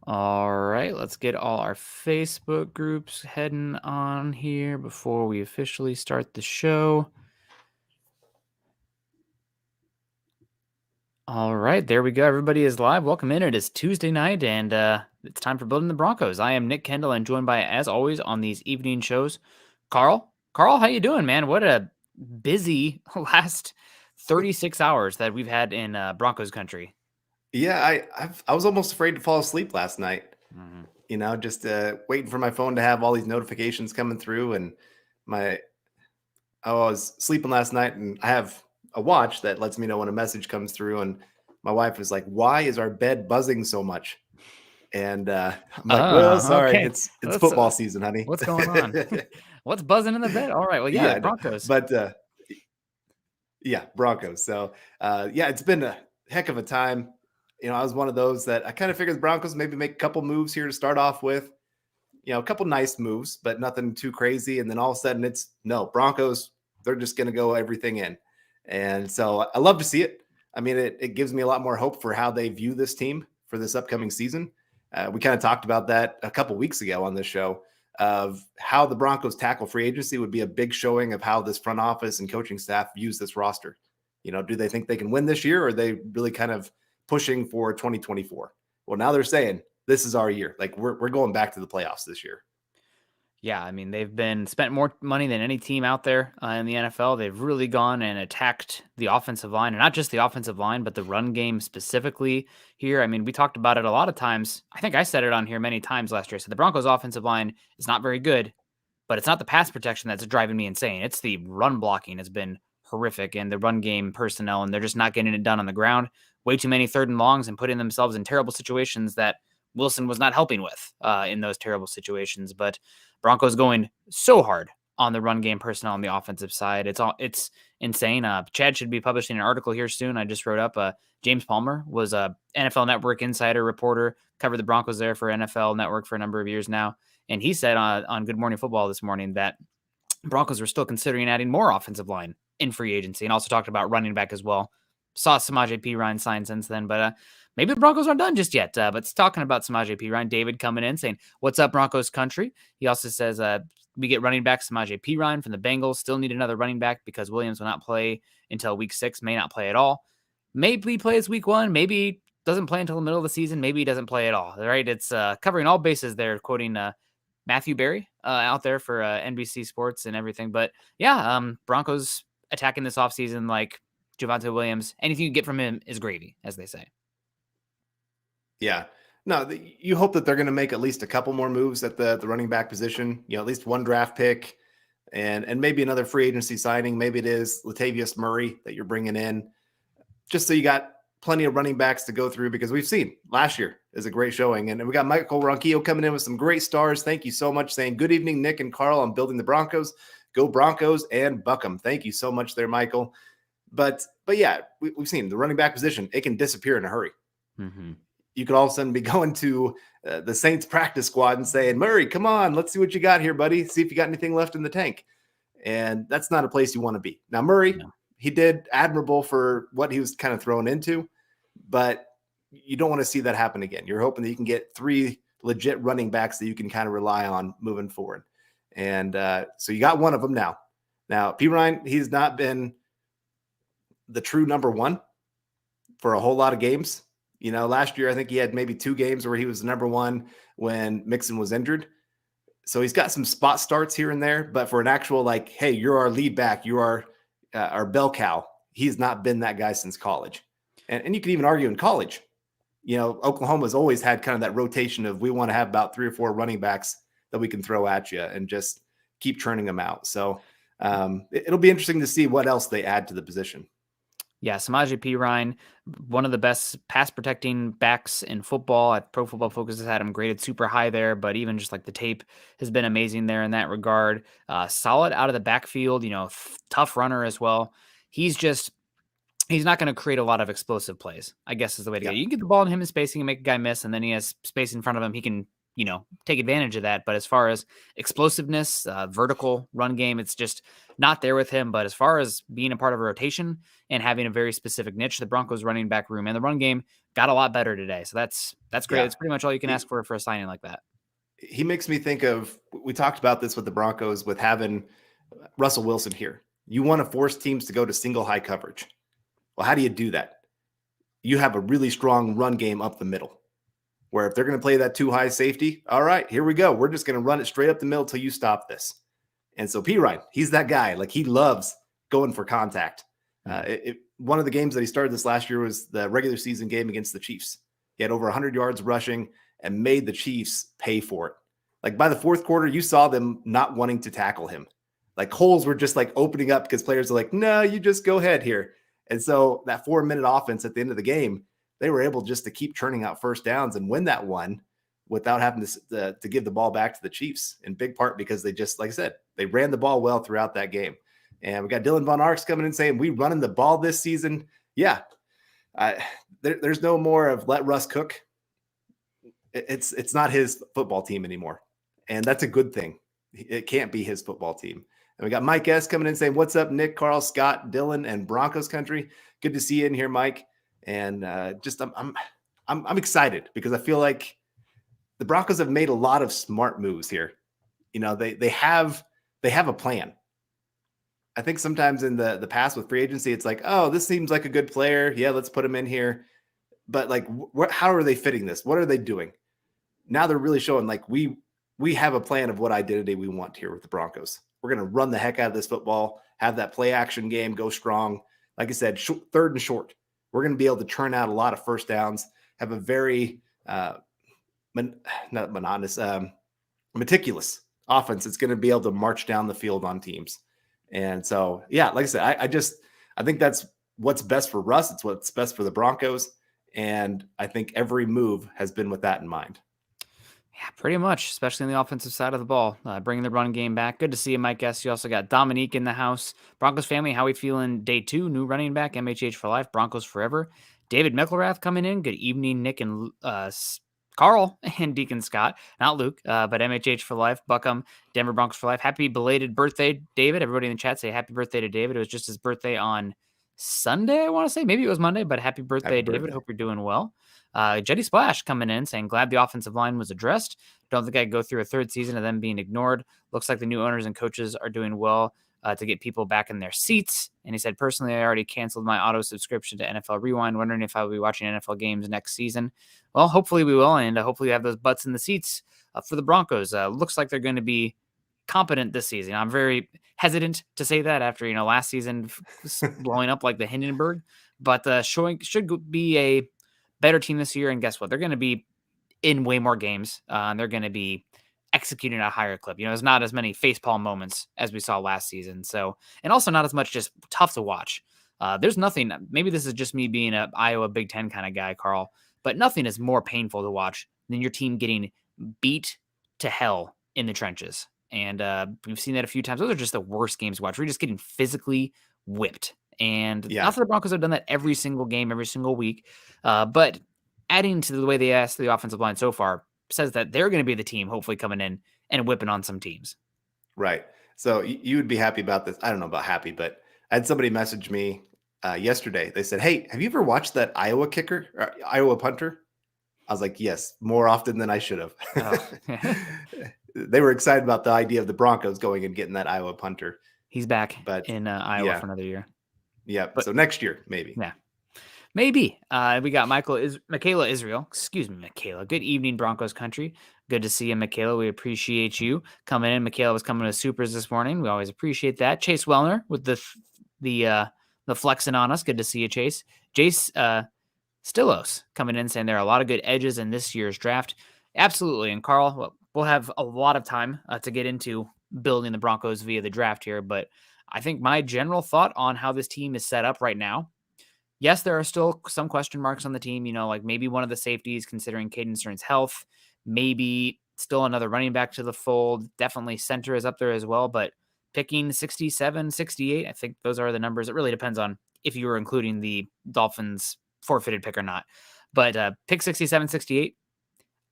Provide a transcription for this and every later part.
All right, let's get all our Facebook groups heading on here before we officially start the show. All right, there we go. Everybody is live. Welcome in. It is Tuesday night, and it's time for Building the Broncos. I am Nick Kendall, and joined by, as always, on these evening shows, Carl. Carl, how you doing, man? What a busy last 36 hours that we've had in Broncos country. Yeah, I was almost afraid to fall asleep last night. Mhm. Just waiting for my phone to have all these notifications coming through, and my I was sleeping last night, and I have a watch that lets me know when a message comes through, and my wife was like, "Why is our bed buzzing so much?" And I'm like, "Well, sorry, Okay. it's Let's football season, honey." what's going on? What's buzzing in the bed? All right. Well, yeah, Yeah, the Broncos. but yeah, Broncos. So yeah, it's been a heck of a time. I was one of those that I kind of figured the Broncos maybe make a couple moves here to start off with. A couple nice moves, but nothing too crazy. And then all of a sudden, it's no Broncos. They're just going to go everything in, and so I love to see it. I mean, it gives me a lot more hope for how they view this team for this upcoming season. We kind of talked about that a couple weeks ago on this show of how the Broncos tackle free agency would be a big showing of how this front office and coaching staff views this roster. Do they think they can win this year, or are they really kind of pushing for 2024? Well, now they're saying this is our year. Like we're going back to the playoffs this year. Yeah, I mean, they've been spent more money than any team out there in the NFL. They've really gone and attacked the offensive line, and not just the offensive line, but the run game specifically here. I mean, we talked about it a lot of times. I think I said it on here many times last year. So the Broncos' offensive line is not very good, but it's not the pass protection that's driving me insane. It's the run blocking has been horrific, and the run game personnel, and they're just not getting it done on the ground. Way too many third and longs and putting themselves in terrible situations that Wilson was not helping with in those terrible situations. But Broncos going so hard on the run game personnel on the offensive side. It's insane. Chad should be publishing an article here soon. I just wrote up. James Palmer was a NFL Network insider reporter, covered the Broncos there for NFL Network for a number of years now. And he said on Good Morning Football this morning that Broncos were still considering adding more offensive line in free agency, and also talked about running back as well. Saw Samaje Perine sign since then, but maybe the Broncos aren't done just yet. But talking about Samaje Perine, David coming in saying, "What's up, Broncos country?" He also says, "We get running back Samaje Perine from the Bengals. Still need another running back because Williams will not play until week 6. May not play at all. Maybe he plays week 1. Maybe doesn't play until the middle of the season. Maybe he doesn't play at all. Right? It's covering all bases there." Quoting Matthew Berry out there for NBC Sports and everything. But yeah, Broncos attacking this offseason like Javonte Williams. Anything you get from him is gravy, as they say. Yeah. No, you hope that they're going to make at least a couple more moves at the running back position. At least one draft pick and maybe another free agency signing. Maybe it is Latavius Murray that you're bringing in, just so you got plenty of running backs to go through, because we've seen last year is a great showing. And we got Michael Ronquillo coming in with some great stars. Thank you so much, saying good evening, Nick and Carl. I'm building the Broncos. Go Broncos and buck 'em. Thank you so much there, Michael. But yeah, we've seen the running back position. It can disappear in a hurry. Mm-hmm. You could all of a sudden be going to the Saints practice squad and saying, Murray, come on, let's see what you got here, buddy. See if you got anything left in the tank. And that's not a place you want to be. Now, Murray, he did admirable for what he was kind of thrown into, but you don't want to see that happen again. You're hoping that you can get 3 legit running backs that you can kind of rely on moving forward. And so you got one of them now. Now, Perine, he's not been the true number 1 for a whole lot of games. Last year, I think he had maybe 2 games where he was the number 1 when Mixon was injured. So he's got some spot starts here and there, but for an actual, like, hey, you're our lead back, you are our bell cow, he's not been that guy since college. And you could even argue in college, Oklahoma's always had kind of that rotation of we want to have about 3 or 4 running backs that we can throw at you and just keep churning them out. So it'll be interesting to see what else they add to the position. Yeah, Samaje Perine, one of the best pass protecting backs in football. Pro Football Focus has had him graded super high there, but even just like the tape has been amazing there in that regard. Solid out of the backfield, tough runner as well. He's not going to create a lot of explosive plays, I guess is the way to go. You can get the ball in him in spacing and make a guy miss, and then he has space in front of him. He can, take advantage of that. But as far as explosiveness, vertical run game, it's just not there with him. But as far as being a part of a rotation and having a very specific niche, the Broncos running back room and the run game got a lot better today. So that's great. Yeah. That's pretty much all you can ask for a signing like that. He makes me think of, we talked about this with the Broncos with having Russell Wilson here. You want to force teams to go to single high coverage. Well, how do you do that? You have a really strong run game up the middle, where if they're going to play that too high safety, all right, here we go. We're just going to run it straight up the middle till you stop this. And so Perine, he's that guy. Like, he loves going for contact. One of the games that he started this last year was the regular season game against the Chiefs. He had over 100 yards rushing and made the Chiefs pay for it. Like, by the fourth quarter, you saw them not wanting to tackle him. Like, holes were just like opening up because players are like, no, you just go ahead here. And so that 4-minute offense at the end of the game, they were able just to keep churning out first downs and win that one without having to give the ball back to the Chiefs, in big part because they just, like I said, they ran the ball well throughout that game. And we got Dylan Von Arks coming in saying, we running the ball this season. Yeah. There's no more of let Russ cook. It's not his football team anymore. And that's a good thing. It can't be his football team. And we got Mike S coming in saying, what's up, Nick, Carl, Scott, Dylan, and Broncos country. Good to see you in here, Mike. And I'm excited because I feel like the Broncos have made a lot of smart moves here. They have a plan. I think sometimes in the past with free agency, it's like, oh, this seems like a good player. Yeah, let's put him in here. But like, how are they fitting this? What are they doing? Now they're really showing like we have a plan of what identity we want here with the Broncos. We're going to run the heck out of this football, have that play action game, go strong. Like I said, third and short. We're going to be able to churn out a lot of first downs, have a very not monotonous, meticulous offense. It's going to be able to march down the field on teams. And so, yeah, like I said, I think that's what's best for Russ. It's what's best for the Broncos. And I think every move has been with that in mind. Yeah, pretty much, especially on the offensive side of the ball, bringing the run game back. Good to see you, Mike S. You also got Dominique in the house. Broncos family, how we feeling day 2? New running back, MHH for life, Broncos forever. David Mickelrath coming in. Good evening, Nick and Carl and Deacon Scott. Not Luke, but MHH for life. Buckham, Denver Broncos for life. Happy belated birthday, David. Everybody in the chat say happy birthday to David. It was just his birthday on Sunday, I want to say. Maybe it was Monday, but happy birthday, David. Hope you're doing well. Jetty Splash coming in saying, glad the offensive line was addressed. Don't think I'd go through a third season of them being ignored. Looks like the new owners and coaches are doing well to get people back in their seats. And he said, personally, I already canceled my auto subscription to NFL Rewind, wondering if I'll be watching NFL games next season. Well, hopefully we will, and hopefully we have those butts in the seats for the Broncos. Looks like they're going to be competent this season. I'm very hesitant to say that after, last season blowing up like the Hindenburg, but should be a better team this year. And guess what? They're going to be in way more games. They're going to be executing at a higher clip. There's not as many facepalm moments as we saw last season. So, and also not as much just tough to watch. There's nothing, maybe this is just me being an Iowa Big Ten kind of guy, Carl, but nothing is more painful to watch than your team getting beat to hell in the trenches. And we've seen that a few times. Those are just the worst games to watch. We're just getting physically whipped. And not that the Broncos have done that every single game, every single week, but adding to the way they asked the offensive line so far says that they're going to be the team hopefully coming in and whipping on some teams. Right. So you would be happy about this. I don't know about happy, but I had somebody message me yesterday. They said, hey, have you ever watched that Iowa kicker or Iowa punter? I was like, yes, more often than I should have. Oh. They were excited about the idea of the Broncos going and getting that Iowa punter. He's back in Iowa for another year. Yeah. So next year, maybe. Yeah. Maybe. We got Michaela Israel. Excuse me, Michaela. Good evening, Broncos country. Good to see you, Michaela. We appreciate you coming in. Michaela was coming to Supers this morning. We always appreciate that. Chase Wellner with the flexing on us. Good to see you, Chase. Jace Stillos coming in saying there are a lot of good edges in this year's draft. Absolutely. And Carl, we'll have a lot of time to get into building the Broncos via the draft here. But I think my general thought on how this team is set up right now, yes, there are still some question marks on the team, like maybe one of the safeties considering Caden Stern's health, maybe still another running back to the fold. Definitely center is up there as well, but picking 67, 68, I think those are the numbers. It really depends on if you were including the Dolphins forfeited pick or not. But pick 67, 68,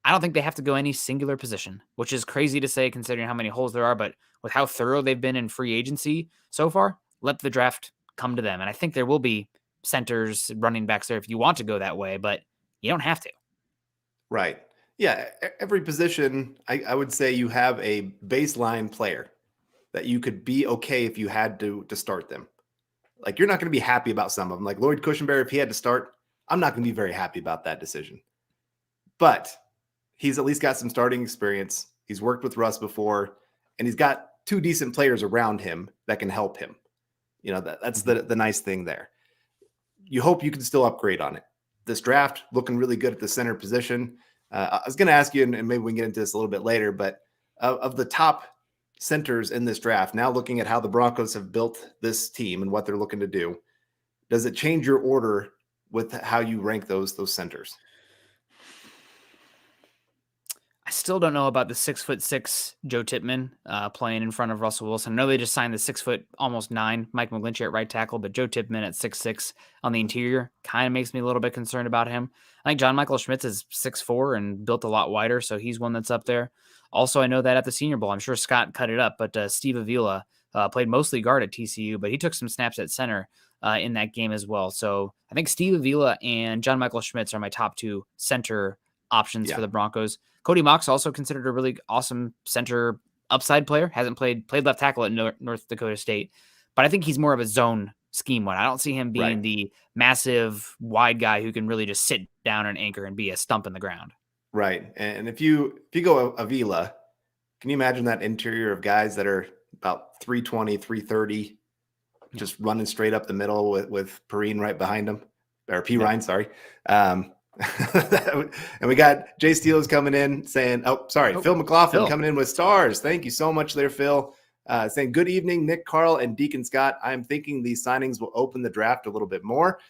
I don't think they have to go any singular position, which is crazy to say considering how many holes there are. But with how thorough they've been in free agency so far, let the draft come to them. And I think there will be centers, running backs there if you want to go that way, but you don't have to. Right. Yeah. Every position, I would say you have a baseline player that you could be okay if you had to start them. Like, you're not going to be happy about some of them. Like Lloyd Cushenberry, if he had to start, I'm not going to be very happy about that decision. But he's at least got some starting experience. He's worked with Russ before, and he's got two decent players around him that can help him. That's the nice thing there. You hope you can still upgrade on it. This draft looking really good at the center position. I was going to ask you, and maybe we can get into this a little bit later, but of the top centers in this draft, now looking at how the Broncos have built this team and what they're looking to do, does it change your order with how you rank those centers? I still don't know about the 6'6" Joe Tippmann playing in front of Russell Wilson. I know they just signed the 6'9" Mike McGlinchey at right tackle, but Joe Tippmann at 6'6" on the interior kind of makes me a little bit concerned about him. I think John Michael Schmitz is 6'4" and built a lot wider, so he's one that's up there. Also, I know that at the Senior Bowl, I'm sure Scott cut it up, but Steve Avila played mostly guard at TCU, but he took some snaps at center in that game as well. So I think Steve Avila and John Michael Schmitz are my top two center options for the Broncos. Cody Mock's also considered a really awesome center upside player. Hasn't played left tackle at North Dakota State, but I think he's more of a zone scheme one. I don't see him being the massive wide guy who can really just sit down and anchor and be a stump in the ground. Right. And if you go Avila, can you imagine that interior of guys that are about 320, 330, just running straight up the middle with Perine right behind him, or Perine, sorry. And we got Jay Steele's coming in saying, Phil McLaughlin coming in with stars. Thank you so much there, Phil. Saying, good evening, Nick, Carl, and Deacon Scott. I'm thinking these signings will open the draft a little bit more.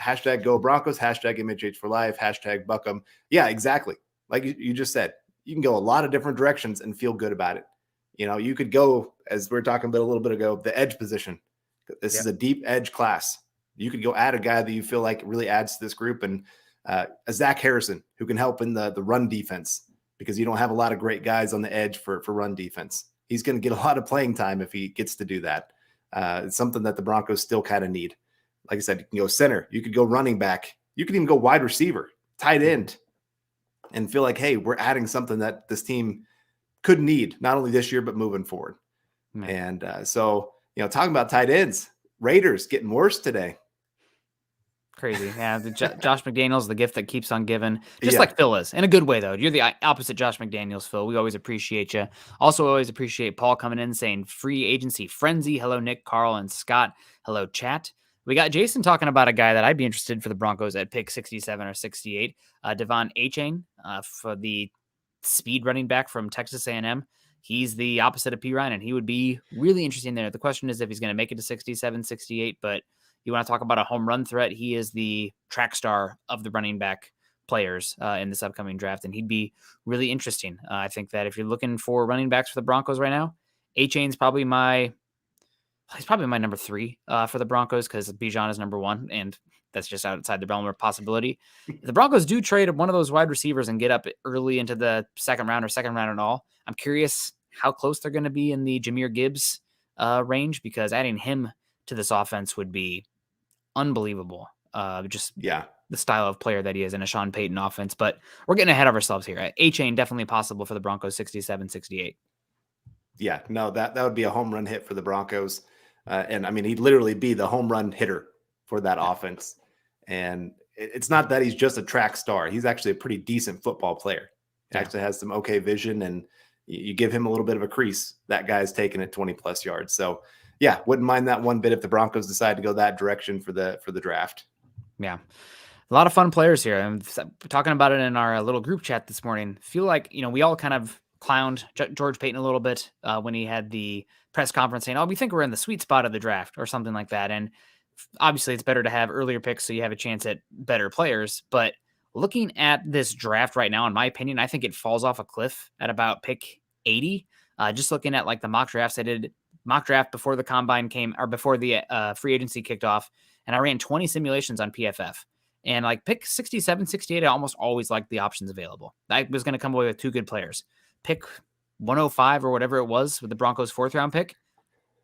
Hashtag go Broncos, hashtag MHH for life, hashtag Buckham. Yeah, exactly. Like you just said, you can go a lot of different directions and feel good about it. You could go, as we were talking about a little bit ago, the edge position. This is a deep edge class. You could go add a guy that you feel like really adds to this group, and a Zach Harrison who can help in the run defense, because you don't have a lot of great guys on the edge for run defense. He's going to get a lot of playing time if he gets to do that. It's something that the Broncos still kind of need. Like I said, you can go center, you could go running back, you could even go wide receiver, tight end, and feel like, hey, we're adding something that this team could need, not only this year, but moving forward. And so, talking about tight ends, Raiders getting worse today. Crazy. Yeah, Josh McDaniels, the gift that keeps on giving, just like Phil is, in a good way, though. You're the opposite Josh McDaniels, Phil. We always appreciate you. Also, always appreciate Paul coming in saying free agency frenzy. Hello, Nick, Carl, and Scott. Hello, chat. We got Jason talking about a guy that I'd be interested in for the Broncos at pick 67 or 68, Devon Achane, for the speed running back from Texas A&M. He's the opposite of Perine, and he would be really interesting there. The question is if he's going to make it to 67, 68, but you want to talk about a home run threat, he is the track star of the running back players in this upcoming draft, and he'd be really interesting. I think that if you're looking for running backs for the Broncos right now, Achane's probably my number 3 for the Broncos, because Bijan is number 1, and that's just outside the realm of possibility. If the Broncos do trade one of those wide receivers and get up early into the second round and all, I'm curious how close they're going to be in the Jahmyr Gibbs range, because adding him to this offense would be unbelievable. The style of player that he is in a Sean Payton offense, but we're getting ahead of ourselves here. Achane definitely possible for the Broncos 67, 68. Yeah, no, that would be a home run hit for the Broncos. And I mean, he'd literally be the home run hitter for that offense. And it's not that he's just a track star. He's actually a pretty decent football player. He actually has some okay vision, and you give him a little bit of a crease, that guy's taking it 20 plus yards. So yeah, wouldn't mind that one bit if the Broncos decide to go that direction for the draft. Yeah. A lot of fun players here. I'm talking about it in our little group chat this morning. Feel like, we all kind of clowned George Payton a little bit when he had the press conference saying, we think we're in the sweet spot of the draft or something like that. And obviously it's better to have earlier picks so you have a chance at better players. But looking at this draft right now, in my opinion, I think it falls off a cliff at about pick 80. Just looking at like the mock drafts, I did mock draft before the combine came, or before the free agency kicked off, and I ran 20 simulations on PFF. And like pick 67, 68, I almost always like the options available. I was going to come away with 2 good players. Pick 105 or whatever it was with the Broncos 4th round pick.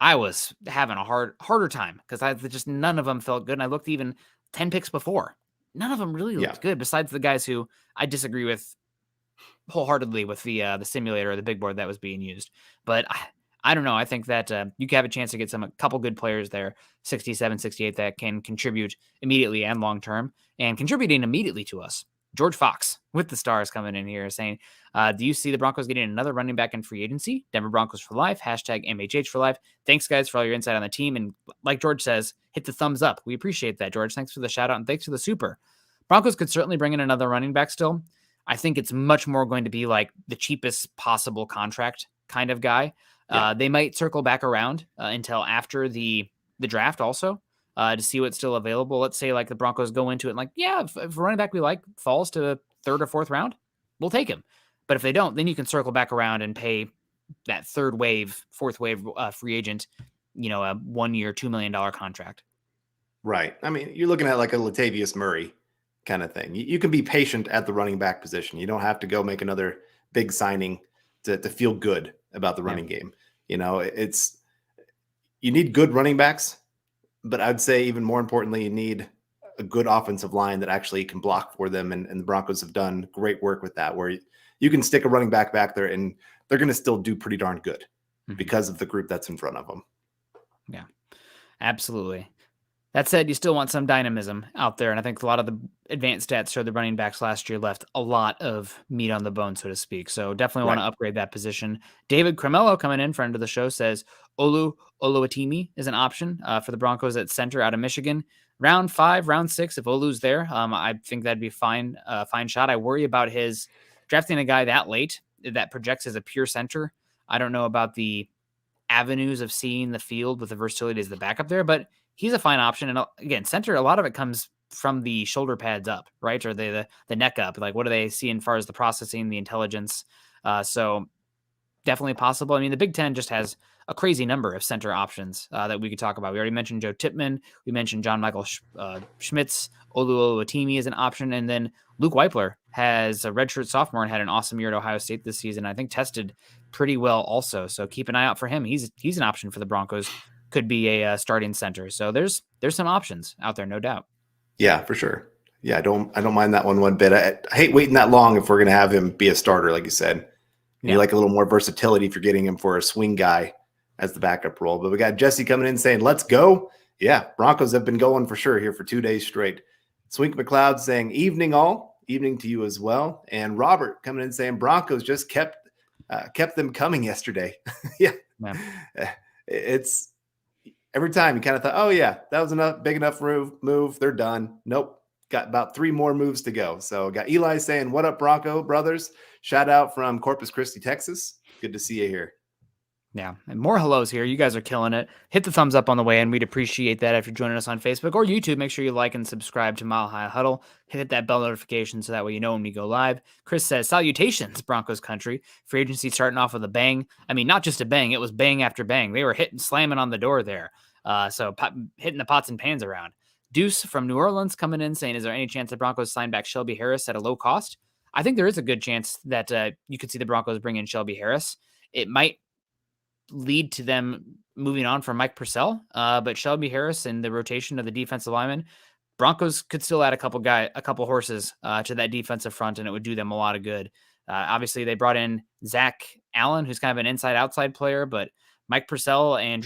I was having a harder time because just none of them felt good. And I looked even 10 picks before. None of them really looked good besides the guys who I disagree with wholeheartedly with the simulator or the big board that was being used. But I don't know. I think that you can have a chance to get a couple good players there, 67, 68, that can contribute immediately and long term, and contributing immediately to us. George Fox with the Stars coming in here saying, do you see the Broncos getting another running back in free agency? Denver Broncos for life, hashtag MHH for life. Thanks, guys, for all your insight on the team. And like George says, hit the thumbs up. We appreciate that, George. Thanks for the shout out and thanks for the super. Broncos could certainly bring in another running back still. I think it's much more going to be like the cheapest possible contract kind of guy. They might circle back around until after the draft also to see what's still available. Let's say like the Broncos go into it and like, yeah, if a running back we like falls to the 3rd or 4th round, we'll take him. But if they don't, then you can circle back around and pay that 3rd wave, 4th wave free agent, a 1 year, $2 million contract. Right. I mean, you're looking at like a Latavius Murray kind of thing. You can be patient at the running back position. You don't have to go make another big signing to feel good about the running game. You need good running backs, but I'd say even more importantly, you need a good offensive line that actually can block for them. And the Broncos have done great work with that, where you can stick a running back there and they're going to still do pretty darn good because of the group that's in front of them. Yeah, absolutely. That said, you still want some dynamism out there, and I think a lot of the advanced stats showed the running backs last year left a lot of meat on the bone, so to speak. So definitely want to upgrade that position. David Cremello coming in, friend of the show, says Oluwatimi is an option for the Broncos at center out of Michigan. Round 5, round 6, if Olu's there, I think that'd be fine shot. I worry about his drafting a guy that late that projects as a pure center. I don't know about the avenues of seeing the field with the versatility as the backup there, but he's a fine option. And again, center, a lot of it comes from the shoulder pads up, right? Or the neck up. Like, what do they see as far as the processing, the intelligence? So definitely possible. I mean, the Big Ten just has a crazy number of center options that we could talk about. We already mentioned Joe Tippmann. We mentioned John Michael Schmitz. Oluwatimi is an option. And then Luke Weipler has a redshirt sophomore and had an awesome year at Ohio State this season. I think tested pretty well also. So keep an eye out for him. He's an option for the Broncos. Could be a starting center. So there's some options out there, no doubt. Yeah, for sure. Yeah, I don't mind that one bit. I hate waiting that long if we're going to have him be a starter, like you said. You like a little more versatility if you're getting him for a swing guy as the backup role. But we got Jesse coming in saying, let's go. Yeah, Broncos have been going for sure here for 2 days straight. Swink McLeod saying, evening all. Evening to you as well. And Robert coming in saying, Broncos just kept them coming yesterday. Yeah. It's every time you kind of thought, oh, yeah, that was big enough move. They're done. Nope. Got about 3 more moves to go. So got Eli saying, what up, Bronco brothers? Shout out from Corpus Christi, Texas. Good to see you here. Yeah, and more hellos here. You guys are killing it. Hit the thumbs up on the way in. We'd appreciate that if you're joining us on Facebook or YouTube. Make sure you like and subscribe to Mile High Huddle. Hit that bell notification so that way you know when we go live. Chris says, salutations, Broncos country. Free agency starting off with a bang. I mean, not just a bang. It was bang after bang. They were slamming on the door there. So hitting the pots and pans around. Deuce from New Orleans coming in saying, is there any chance the Broncos sign back Shelby Harris at a low cost? I think there is a good chance that you could see the Broncos bring in Shelby Harris. It might lead to them moving on from Mike Purcell, but Shelby Harris and the rotation of the defensive linemen, Broncos could still add a couple horses to that defensive front, and it would do them a lot of good. Obviously, they brought in Zach Allen, who's kind of an inside-outside player, but Mike Purcell and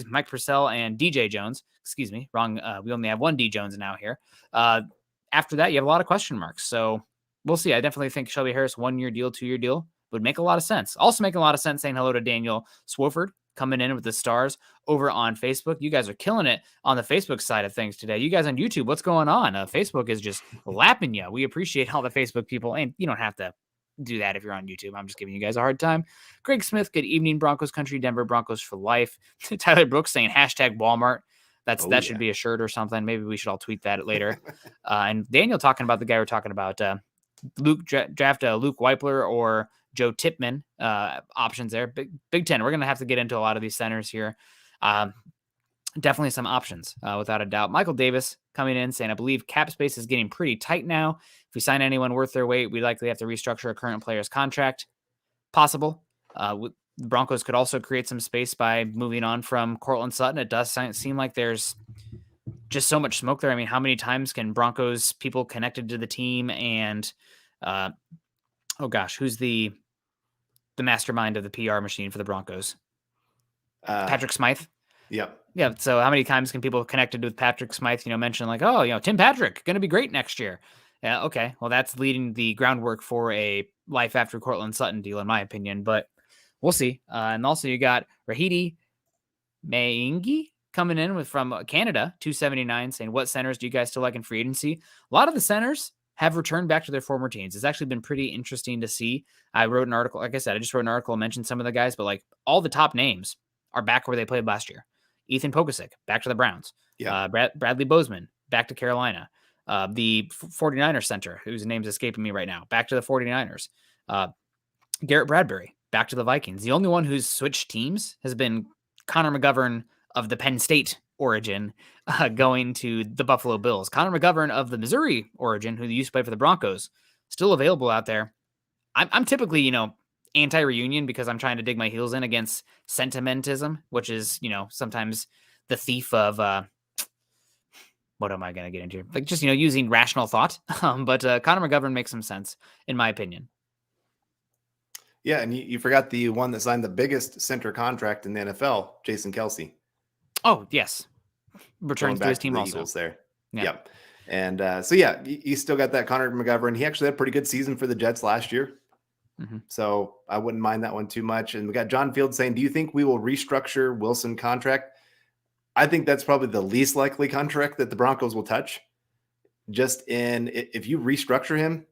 Mike Purcell and DJ Jones, wrong. We only have one D Jones now here. After that, you have a lot of question marks. So we'll see. I definitely think Shelby Harris, 1 year deal, 2 year deal would make a lot of sense. Also make a lot of sense saying hello to Daniel Swofford coming in with the Stars over on Facebook. You guys are killing it on the Facebook side of things today. You guys on YouTube, what's going on? Facebook is just lapping you. We appreciate all the Facebook people, and you don't have to do that if you're on YouTube. I'm just giving you guys a hard time. Greg Smith, good evening, Broncos country, Denver Broncos for life. Tyler Brooks saying hashtag Walmart. That should be a shirt or something. Maybe we should all tweet that later. And Daniel talking about the guy we're talking about, draft Luke Weipler or Joe Tippmann options there. Big Ten. We're going to have to get into a lot of these centers here. definitely some options, without a doubt. Michael Davis coming in saying, I believe cap space is getting pretty tight now. If we sign anyone worth their weight, we likely have to restructure a current player's contract. Possible. The Broncos could also create some space by moving on from Cortland Sutton. It does seem like there's just so much smoke there. I mean, how many times can Broncos people connected to the team and, oh gosh, who's the mastermind of the PR machine for the Broncos? Patrick Smythe. Yep. Yeah. So how many times can people connected with Patrick Smythe, mention like, oh, Tim Patrick going to be great next year. Yeah. Okay. Well, that's leading the groundwork for a life after Cortland Sutton deal, in my opinion, but we'll see. And also you got Rahidi Maingi coming in from Canada, 279, saying, what centers do you guys still like in free agency? A lot of the centers have returned back to their former teams. It's actually been pretty interesting to see. I wrote an article, like I said, I just wrote an article, mentioned some of the guys, but like all the top names are back where they played last year. Ethan Pokasic, back to the Browns. Yeah. Bradley Bozeman, back to Carolina. The 49ers center, whose name's escaping me right now, back to the 49ers. Garrett Bradbury, back to the Vikings. The only one who's switched teams has been Connor McGovern of the Penn State origin, going to the Buffalo Bills. Connor McGovern of the Missouri origin, who used to play for the Broncos, still available out there. I'm typically, anti-reunion because I'm trying to dig my heels in against sentimentism, which is, sometimes the thief of, what am I going to get into? Like just, using rational thought. But Connor McGovern makes some sense, in my opinion. Yeah, and you forgot the one that signed the biggest center contract in the NFL, Jason Kelce. Oh, yes. Returns to his team also. Eagles there. Yeah. Yep. And so, yeah, you still got that Connor McGovern. He actually had a pretty good season for the Jets last year. Mm-hmm. So I wouldn't mind that one too much. And we got John Field saying, do you think we will restructure Wilson contract? I think that's probably the least likely contract that the Broncos will touch. Just if you restructure him,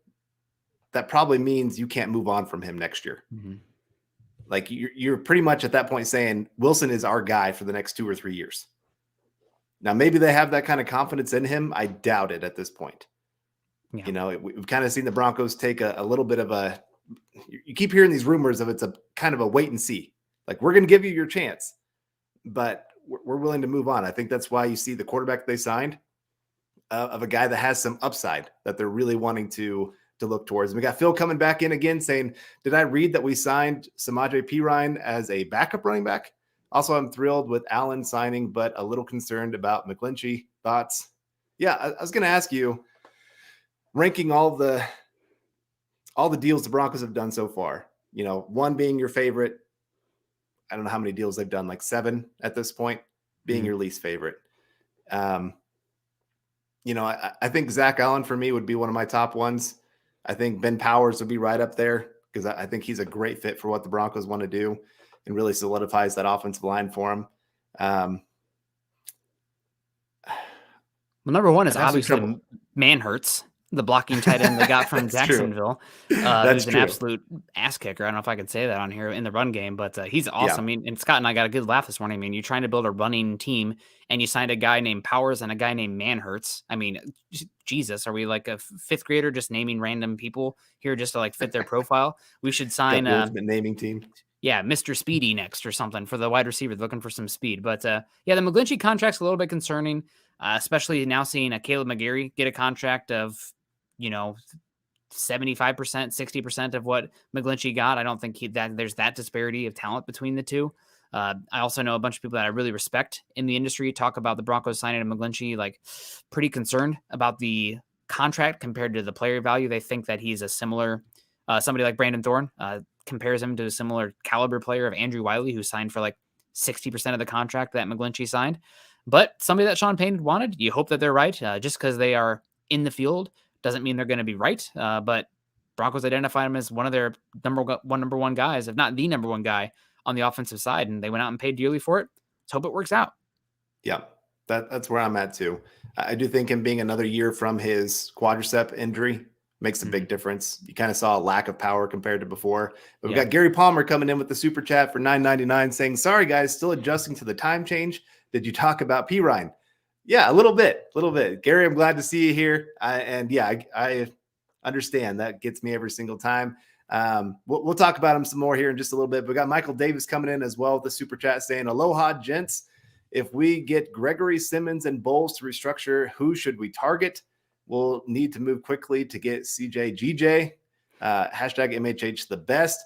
that probably means you can't move on from him next year. Mm-hmm. Like you're pretty much at that point saying Wilson is our guy for the next 2 or 3 years. Now, maybe they have that kind of confidence in him. I doubt it at this point. Yeah. We've kind of seen the Broncos take a little bit of you keep hearing these rumors of it's a kind of a wait and see. Like, we're going to give you your chance, but we're willing to move on. I think that's why you see the quarterback they signed of a guy that has some upside that they're really wanting to look towards. And we got Phil coming back in again saying, did I read that we signed Samaje Perine as a backup running back? Also, I'm thrilled with Allen signing, but a little concerned about McGlinchey. Thoughts? Yeah, I was going to ask you, ranking all the deals the Broncos have done so far, one being your favorite. I don't know how many deals they've done, like 7 at this point, being your least favorite. I think Zach Allen for me would be one of my top ones. I think Ben Powers would be right up there because I think he's a great fit for what the Broncos want to do and really solidifies that offensive line for him. Well, number one is obviously Manhurts, the blocking tight end they got from Jacksonville. Who's an absolute ass kicker. I don't know if I could say that on here in the run game, but he's awesome. Yeah. I mean, and Scott and I got a good laugh this morning. I mean, you're trying to build a running team and you signed a guy named Powers and a guy named Manhurts. I mean, Jesus, are we like a 5th grader just naming random people here just to like fit their profile? We should sign the naming team. Yeah, Mr. Speedy next or something for the wide receiver looking for some speed. But the McGlinchey contract's a little bit concerning, especially now seeing a Caleb McGarry get a contract of 75%, 60% of what McGlinchey got. I don't think there's that disparity of talent between the two. I also know a bunch of people that I really respect in the industry talk about the Broncos signing of McGlinchey, like pretty concerned about the contract compared to the player value. They think that he's a similar, somebody like Brandon Thorne compares him to a similar caliber player of Andrew Wiley, who signed for like 60% of the contract that McGlinchey signed. But somebody that Sean Payton wanted, you hope that they're right. Just because they are in the field doesn't mean they're going to be right. But Broncos identified him as one of their number one guys, if not the number one guy on the offensive side. And they went out and paid dearly for it. Let's hope it works out. Yeah, that's where I'm at too. I do think him being another year from his quadricep injury makes a big difference. You kind of saw a lack of power compared to before. But we've got Gary Palmer coming in with the super chat for $9.99 saying, sorry guys, still adjusting to the time change. Did you talk about Perine? Yeah, a little bit. Gary, I'm glad to see you here. I understand. That gets me every single time. We'll talk about him some more here in just a little bit. We got Michael Davis coming in as well with the super chat saying, aloha, gents. if we get Gregory, Simmons, and Bowles to restructure, who should we target? We'll need to move quickly to get CJ GJ. Hashtag MHH the best.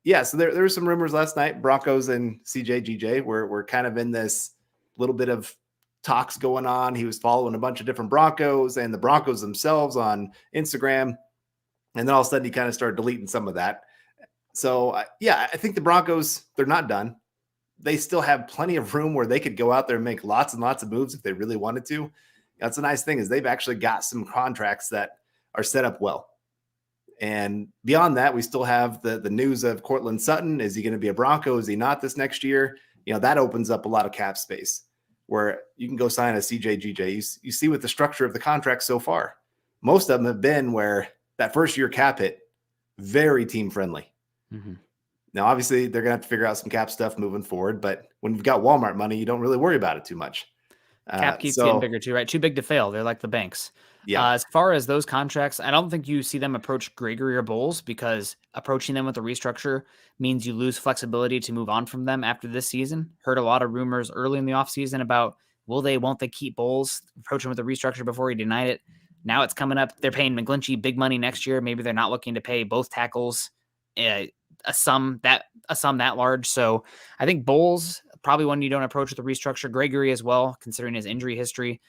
Yeah, so there were some rumors last night. Broncos and CJ GJ were kind of in this little bit of talks going on. He was following a bunch of different Broncos and the Broncos themselves on Instagram. And then all of a sudden he kind of started deleting some of that. So, yeah, I think the Broncos, they're not done. They still have plenty of room where they could go out there and make lots and lots of moves if they really wanted to. That's a nice thing is they've actually got some contracts that are set up well. And beyond that, we still have the news of Cortland Sutton. Is he going to be a Bronco? Is he not this next year? You know, that opens up a lot of cap space where you can go sign a CJ GJ. You see with the structure of the contract so far, most of them have been where that first year cap hit, very team friendly. Mm-hmm. Now, obviously, they're going to have to figure out some cap stuff moving forward. But when you've got Walmart money, you don't really worry about it too much. Cap keeps getting bigger too, right? Too big to fail. They're like the banks. Yeah. As far as those contracts, I don't think you see them approach Gregory or Bowles because approaching them with a restructure means you lose flexibility to move on from them after this season. Heard a lot of rumors early in the offseason about won't they keep Bowles, approach him with a restructure before he denied it. Now it's coming up. They're paying McGlinchey big money next year. Maybe they're not looking to pay both tackles a sum that large. So I think Bowles probably one you don't approach with a restructure. Gregory as well, considering his injury history.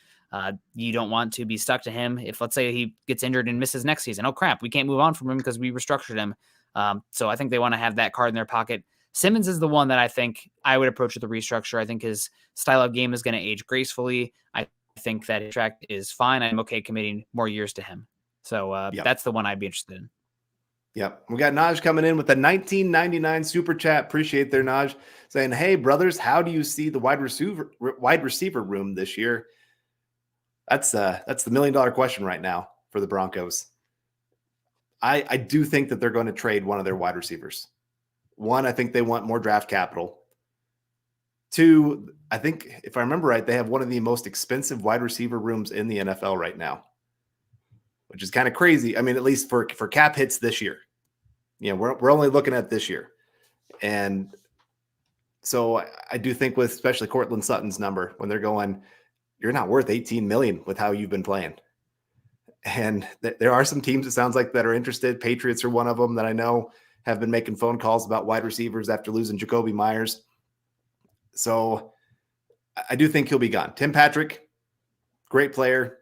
You don't want to be stuck to him. If let's say he gets injured and misses next season, oh crap, we can't move on from him because we restructured him. So I think they want to have that card in their pocket. Simmons is the one that I think I would approach with a restructure. I think his style of game is going to age gracefully. I think that his track is fine. I'm okay committing more years to him. So That's the one I'd be interested in. Yep. We got Naj coming in with a $19.99 super chat. Appreciate there, Naj, saying, hey, brothers, how do you see the wide receiver room this year? That's the $1 million question right now for the Broncos. I do think that they're going to trade one of their wide receivers. One, I think they want more draft capital. Two, I think, if I remember right, they have one of the most expensive wide receiver rooms in the NFL right now, which is kind of crazy. I mean, at least for cap hits this year. You know, we're only looking at this year. And so I do think with especially Cortland Sutton's number, when they're going, you're not worth $18 million with how you've been playing. And there are some teams, it sounds like, that are interested. Patriots are one of them that I know have been making phone calls about wide receivers after losing Jacoby Myers. So I do think he'll be gone. Tim Patrick, great player.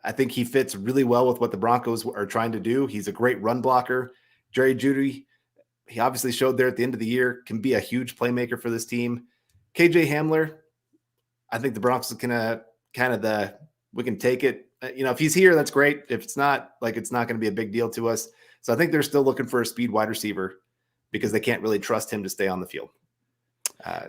I think he fits really well with what the Broncos are trying to do. He's a great run blocker. Jerry Jeudy, he obviously showed there at the end of the year, can be a huge playmaker for this team. KJ Hamler, I think the Broncos can we can take it. You know, if he's here, that's great. If it's not, it's not going to be a big deal to us. So I think they're still looking for a speed wide receiver because they can't really trust him to stay on the field. I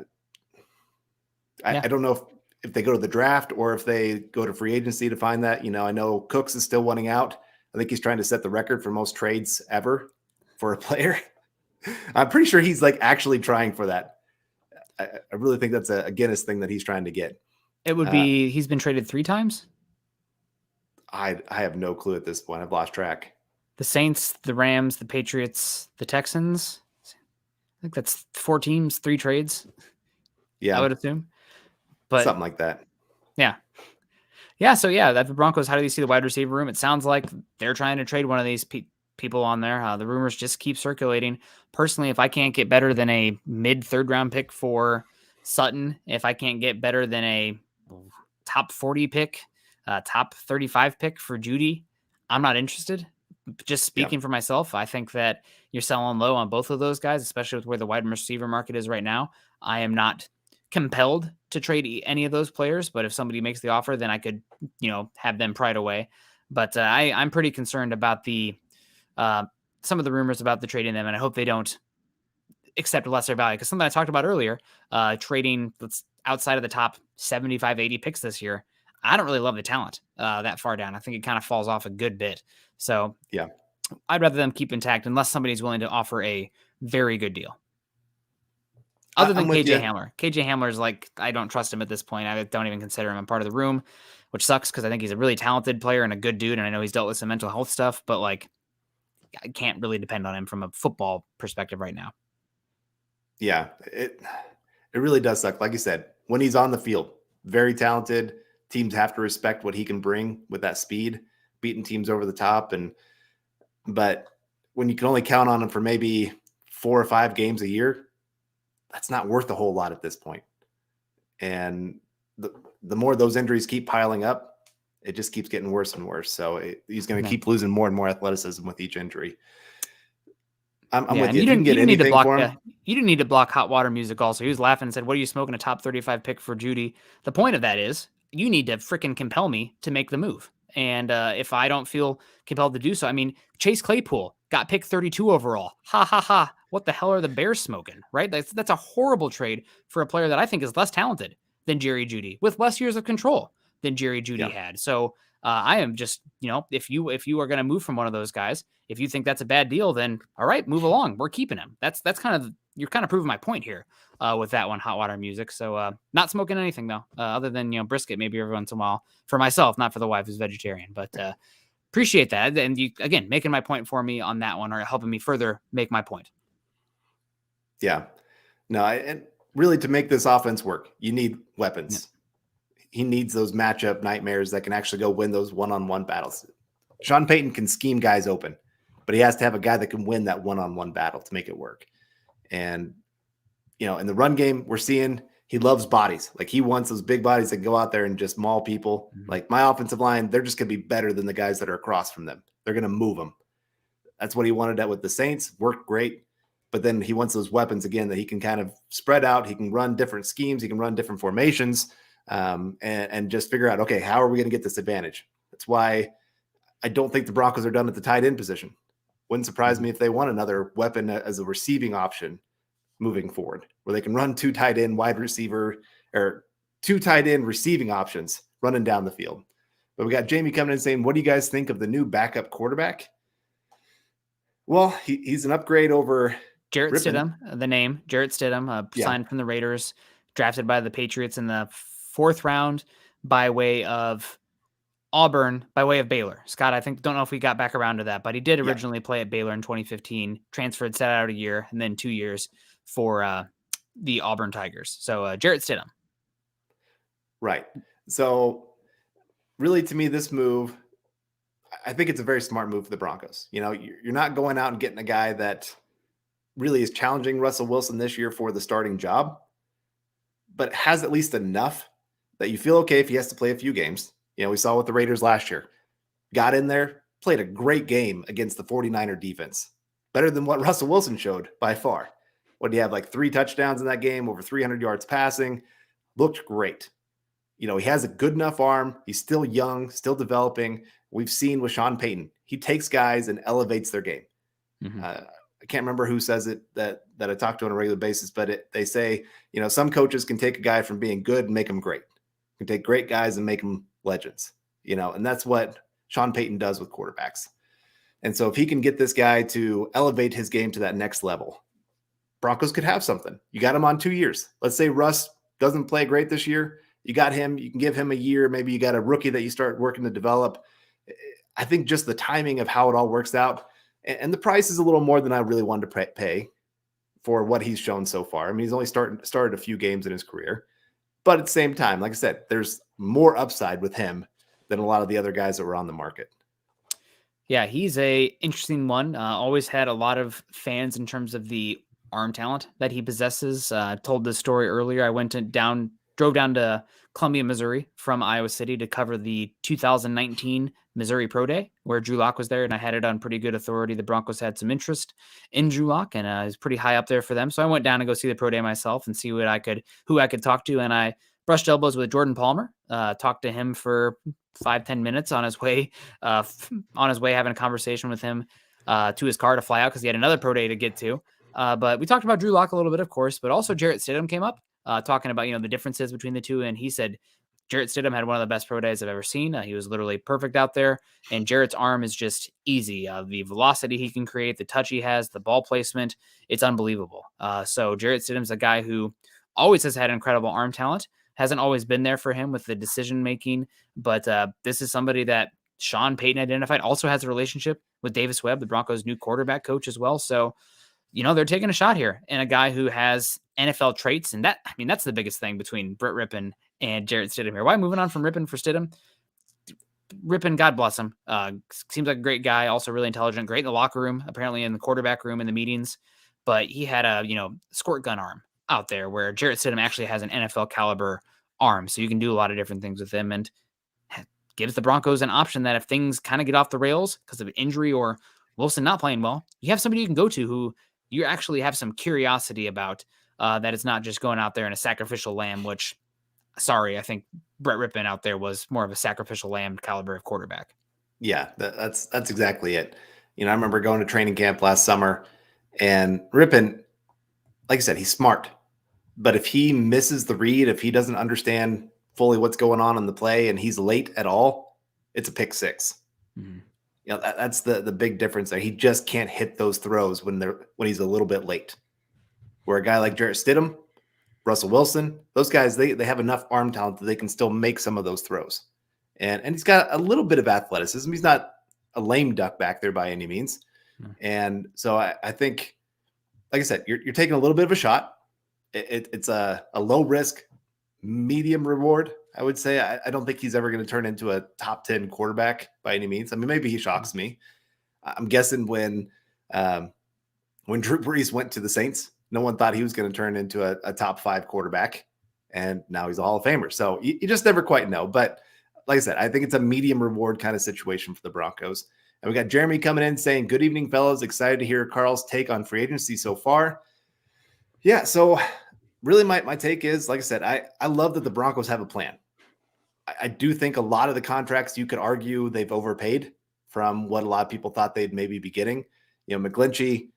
don't know if they go to the draft or if they go to free agency to find that. You know, I know Cooks is still wanting out. I think he's trying to set the record for most trades ever for a player. I'm pretty sure he's actually trying for that. I really think that's a Guinness thing that he's trying to get. It would be, he's been traded 3 times. I have no clue at this point. I've lost track. The Saints, the Rams, the Patriots, the Texans. I think that's 4 teams, 3 trades. Yeah. I would assume. But something like that. Yeah. Yeah. So that the Broncos, how do you see the wide receiver room? It sounds like they're trying to trade one of these people on there. The rumors just keep circulating. Personally, if I can't get better than a mid 3rd round pick for Sutton, if I can't get better than a top 40 pick, top 35 pick for Jeudy, I'm not interested. Just speaking for myself, I think that you're selling low on both of those guys, especially with where the wide receiver market is right now. I am not compelled to trade any of those players, but if somebody makes the offer, then I could, have them pried away. But I'm pretty concerned about some of the rumors about the trading them, and I hope they don't accept a lesser value. Because something I talked about earlier, trading outside of the top 75, 80 picks this year, I don't really love the talent that far down. I think it kind of falls off a good bit. So yeah, I'd rather them keep intact unless somebody's willing to offer a very good deal. Other than KJ Hamler. KJ Hamler is I don't trust him at this point. I don't even consider him a part of the room, which sucks because I think he's a really talented player and a good dude. And I know he's dealt with some mental health stuff, but I can't really depend on him from a football perspective right now. Yeah, it really does suck. Like you said, when he's on the field, very talented. Teams have to respect what he can bring with that speed, beating teams over the top. But when you can only count on him for maybe 4 or 5 games a year, that's not worth a whole lot at this point. And the more those injuries keep piling up, it just keeps getting worse and worse. So he's going to keep losing more and more athleticism with each injury. I'm with you. You didn't need to block. You didn't need to block hot water music. Also, he was laughing and said, "What are you smoking? A top 35 pick for Judy?" The point of that is, you need to freaking compel me to make the move. And if I don't feel compelled to do so, I mean, Chase Claypool got picked 32 overall. Ha ha ha! What the hell are the Bears smoking? Right? That's a horrible trade for a player that I think is less talented than Jerry Jeudy, with less years of control than Jerry Jeudy had. So I am just, if you are going to move from one of those guys, if you think that's a bad deal, then all right, move along. We're keeping him. That's you're kind of proving my point here with that one, hot water music. So not smoking anything though, other than, brisket maybe every once in a while for myself, not for the wife who's vegetarian, but appreciate that. And you, again, making my point for me on that one, or helping me further make my point. Yeah, no, and really to make this offense work, you need weapons. Yeah. He needs those matchup nightmares that can actually go win those one-on-one battles. Sean Payton can scheme guys open, but he has to have a guy that can win that one-on-one battle to make it work. And, in the run game, we're seeing he loves bodies. Like, he wants those big bodies that can go out there and just maul people. Mm-hmm. Like, my offensive line, they're just going to be better than the guys that are across from them. They're going to move them. That's what he wanted with the Saints. Worked great. But then he wants those weapons again that he can kind of spread out. He can run different schemes. He can run different formations. And just figure out, okay, how are we going to get this advantage? That's why I don't think the Broncos are done at the tight end position. Wouldn't surprise me if they want another weapon as a receiving option moving forward, where they can run 2 tight end wide receiver or 2 tight end receiving options running down the field. But we got Jamie coming in saying, what do you guys think of the new backup quarterback? Well, he's an upgrade over Jarrett Stidham, the name Jarrett Stidham, signed from the Raiders, drafted by the Patriots in the 4th round by way of Auburn, by way of Baylor. Scott, don't know if we got back around to that, but he did originally play at Baylor in 2015, transferred, sat out a year, and then 2 years for the Auburn Tigers. So Jarrett Stidham. Right. So really, to me, this move, I think it's a very smart move for the Broncos. You're not going out and getting a guy that really is challenging Russell Wilson this year for the starting job, but has at least enough that you feel okay if he has to play a few games. We saw with the Raiders last year. Got in there, played a great game against the 49er defense. Better than what Russell Wilson showed by far. What do you have, like 3 touchdowns in that game, over 300 yards passing? Looked great. He has a good enough arm. He's still young, still developing. We've seen with Sean Payton, he takes guys and elevates their game. Mm-hmm. I can't remember who says it that I talk to on a regular basis, but they say, some coaches can take a guy from being good and make him great. Can take great guys and make them legends, and that's what Sean Payton does with quarterbacks. And so if he can get this guy to elevate his game to that next level, Broncos could have something. You got him on 2 years. Let's say Russ doesn't play great this year. You got him. You can give him a year. Maybe you got a rookie that you start working to develop. I think just the timing of how it all works out, and the price is a little more than I really wanted to pay for what he's shown so far. I mean, he's only started a few games in his career. But at the same time, like I said, there's more upside with him than a lot of the other guys that were on the market. Yeah, he's a interesting one. Always had a lot of fans in terms of the arm talent that he possesses. Told this story earlier. I drove down to Columbia, Missouri from Iowa City to cover the 2019 Missouri Pro Day, where Drew Lock was there, and I had it on pretty good authority. The Broncos had some interest in Drew Lock, and he's pretty high up there for them. So I went down to go see the Pro Day myself and see who I could talk to, and I brushed elbows with Jordan Palmer, talked to him for 5-10 minutes on his way having a conversation with him to his car to fly out because he had another Pro Day to get to. But we talked about Drew Lock a little bit, of course, but also Jarrett Stidham came up. Talking about, the differences between the two. And he said Jarrett Stidham had one of the best pro days I've ever seen. He was literally perfect out there. And Jarrett's arm is just easy. The velocity he can create, the touch he has, the ball placement, it's unbelievable. So Jarrett Stidham's a guy who always has had incredible arm talent. Hasn't always been there for him with the decision making. But this is somebody that Sean Payton identified. Also has a relationship with Davis Webb, the Broncos' new quarterback coach as well. So they're taking a shot here, and a guy who has NFL traits. And that's the biggest thing between Brett Rippon and Jarrett Stidham here. Why moving on from Rippon for Stidham? Rippon, God bless him. Seems like a great guy, also really intelligent, great in the locker room, apparently in the quarterback room in the meetings. But he had a, squirt gun arm out there, where Jarrett Stidham actually has an NFL caliber arm. So you can do a lot of different things with him, and gives the Broncos an option that if things kind of get off the rails because of an injury or Wilson not playing well, you have somebody you can go to who you actually have some curiosity about, that it's not just going out there in a sacrificial lamb, which, sorry, I think Brett Rippon out there was more of a sacrificial lamb caliber of quarterback. Yeah, that's exactly it. I remember going to training camp last summer, and Rippon, like I said, he's smart. But if he misses the read, if he doesn't understand fully what's going on in the play and he's late at all, it's a pick six. Mm-hmm. That's the big difference there. He just can't hit those throws when he's a little bit late. Where a guy like Jarrett Stidham, Russell Wilson, those guys, they have enough arm talent that they can still make some of those throws. And he's got a little bit of athleticism. He's not a lame duck back there by any means. Mm-hmm. And so I think, like I said, you're taking a little bit of a shot. It's a low risk, medium reward, I would say. I don't think he's ever going to turn into a top 10 quarterback by any means. I mean, maybe he shocks me. I'm guessing when Drew Brees went to the Saints, no one thought he was going to turn into a top 5 quarterback, and now he's a Hall of Famer. So you just never quite know. But like I said, I think it's a medium reward kind of situation for the Broncos. And we got Jeremy coming in saying, "Good evening, fellas. Excited to hear Carl's take on free agency so far." Yeah, so really my take is, like I said, I love that the Broncos have a plan. I do think a lot of the contracts, you could argue they've overpaid from what a lot of people thought they'd maybe be getting. McGlinchey,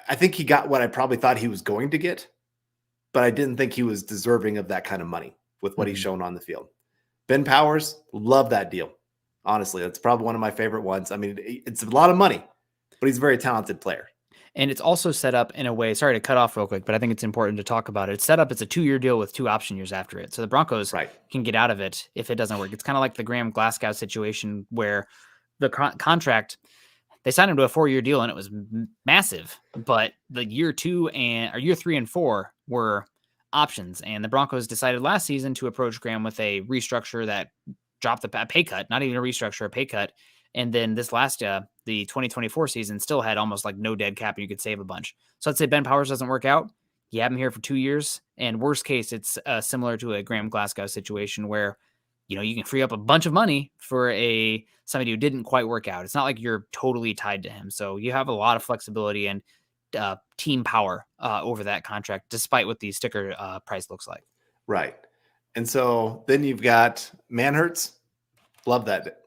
I think he got what I probably thought he was going to get, but I didn't think he was deserving of that kind of money with what he's shown on the field. Ben Powers, love that deal. Honestly, that's probably one of my favorite ones. I mean, it's a lot of money, but he's a very talented player. And it's also set up in a way, sorry to cut off real quick, but I think it's important to talk about it. It's set up, it's a 2-year deal with 2 option years after it. So the Broncos can get out of it if it doesn't work. It's kind of like the Graham Glasgow situation where the contract, they signed him to a 4-year deal and it was massive, but the year 3 and 4 were options. And the Broncos decided last season to approach Graham with a restructure that dropped the pay cut, not even a restructure, a pay cut. And then this last, the 2024 season still had almost like no dead cap and you could save a bunch. So I'd say Ben Powers doesn't work out. You have him here for 2 years. And worst case, it's similar to a Graham Glasgow situation where, you can free up a bunch of money for somebody who didn't quite work out. It's not like you're totally tied to him. So you have a lot of flexibility and team power over that contract, despite what the sticker price looks like. Right. And so then you've got Manhertz. Love that.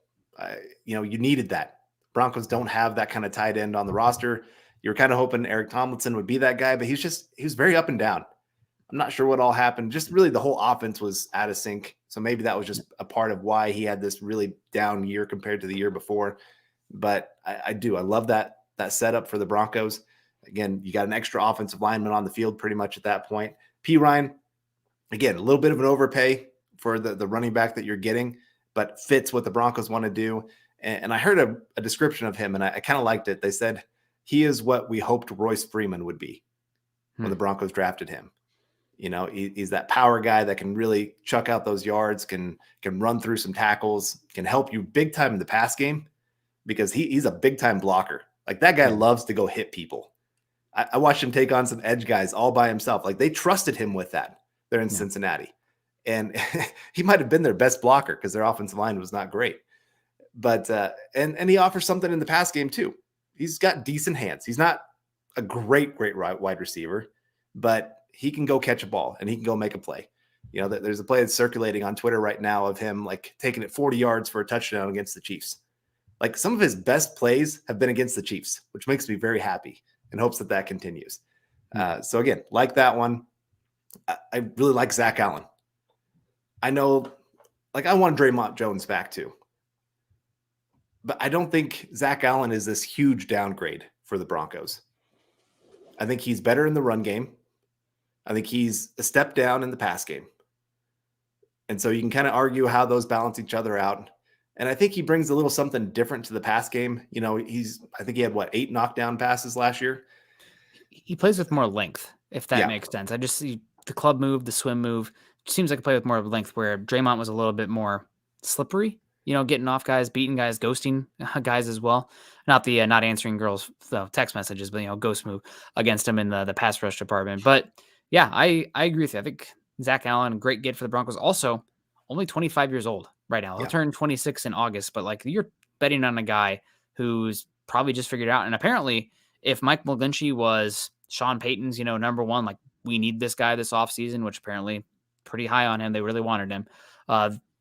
You needed that. Broncos don't have that kind of tight end on the roster. You were kind of hoping Eric Tomlinson would be that guy, but he was very up and down. I'm not sure what all happened. Just really the whole offense was out of sync. So maybe that was just a part of why he had this really down year compared to the year before. But I love that setup for the Broncos. Again, you got an extra offensive lineman on the field pretty much at that point. Perine, again, a little bit of an overpay for the running back that you're getting, but fits what the Broncos want to do. And I heard a description of him, and I kind of liked it. They said he is what we hoped Royce Freeman would be when the Broncos drafted him. He's that power guy that can really chuck out those yards, can run through some tackles, can help you big time in the pass game because he's a big time blocker. Like that guy loves to go hit people. I watched him take on some edge guys all by himself. Like they trusted him with that. They're in Cincinnati. And he might have been their best blocker because their offensive line was not great. But and he offers something in the pass game too. He's got decent hands. He's not a great wide receiver, but he can go catch a ball and he can go make a play. There's a play that's circulating on Twitter right now of him like taking it 40 yards for a touchdown against the Chiefs. Like some of his best plays have been against the Chiefs, which makes me very happy in hopes that continues. So again, like that one, I really like Zach Allen. I know, like I want Draymond Jones back too. But I don't think Zach Allen is this huge downgrade for the Broncos. I think he's better in the run game. I think he's a step down in the pass game. And so you can kind of argue how those balance each other out. And I think he brings a little something different to the pass game. I think he had 8 knockdown passes last year. he plays with more length, if that Yeah. makes sense. I just see the club move, the swim move, seems like a play with more of length, where Draymond was a little bit more slippery, getting off guys, beating guys, ghosting guys as well. Not the not answering girls' text messages, but ghost move against him in the pass rush department. But yeah, I agree with you. I think Zach Allen, great get for the Broncos. Also, only 25 years old right now. He'll Yeah. turn 26 in August, but like you're betting on a guy who's probably just figured it out. And apparently, if Mike McGlinchey was Sean Payton's, number one, like we need this guy this offseason, which apparently pretty high on him. They really wanted him.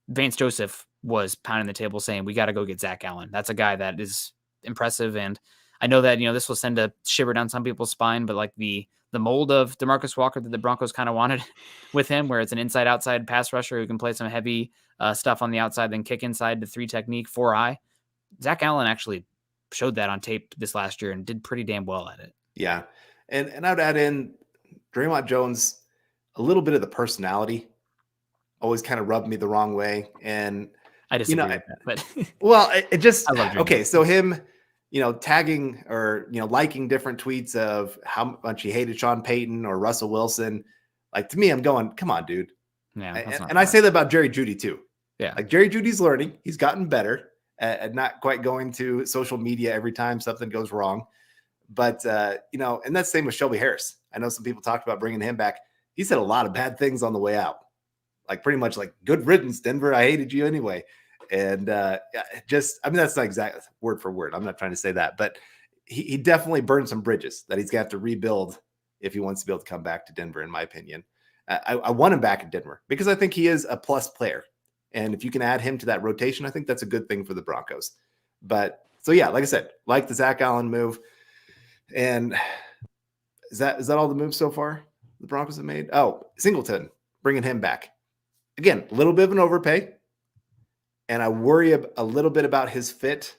Vance Joseph was pounding the table saying, we got to go get Zach Allen. That's a guy that is impressive. And I know that, this will send a shiver down some people's spine, but like the mold of DeMarcus Walker that the Broncos kind of wanted with him, where it's an inside outside pass rusher who can play some heavy stuff on the outside, then kick inside to 3 technique, 4-eye. Zach Allen actually showed that on tape this last year and did pretty damn well at it. Yeah. And I would add in Draymond Jones, a little bit of the personality always kind of rubbed me the wrong way. And I disagree with that, but well, it just, I love Draymond. Okay. So him, tagging or, liking different tweets of how much he hated Sean Payton or Russell Wilson. Like, to me, I'm going, come on, dude. Yeah. And I say that about Jerry Jeudy too. Yeah. Like, Jerry Judy's learning. He's gotten better at not quite going to social media every time something goes wrong. But, and that's the same with Shelby Harris. I know some people talked about bringing him back. He said a lot of bad things on the way out. Like, pretty much like, good riddance, Denver. I hated you anyway. And that's not exactly word for word. I'm not trying to say that, but he definitely burned some bridges that he's going to have to rebuild if he wants to be able to come back to Denver, in my opinion. I want him back in Denver because I think he is a plus player. And if you can add him to that rotation, I think that's a good thing for the Broncos. But so, yeah, like I said, like the Zach Allen move. And is that all the moves so far the Broncos have made? Oh, Singleton, bringing him back. Again, a little bit of an overpay. And I worry a little bit about his fit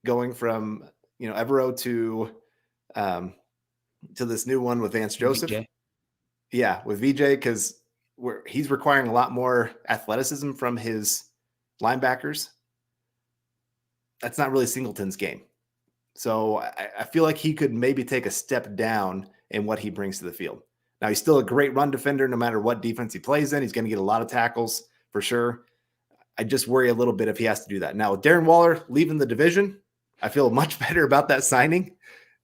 going from, Evero to this new one with Vance Joseph. VJ. Yeah, with VJ, because he's requiring a lot more athleticism from his linebackers. That's not really Singleton's game. So I feel like he could maybe take a step down in what he brings to the field. Now, he's still a great run defender no matter what defense he plays in. He's going to get a lot of tackles for sure. I just worry a little bit if he has to do that. Now, with Darren Waller leaving the division, I feel much better about that signing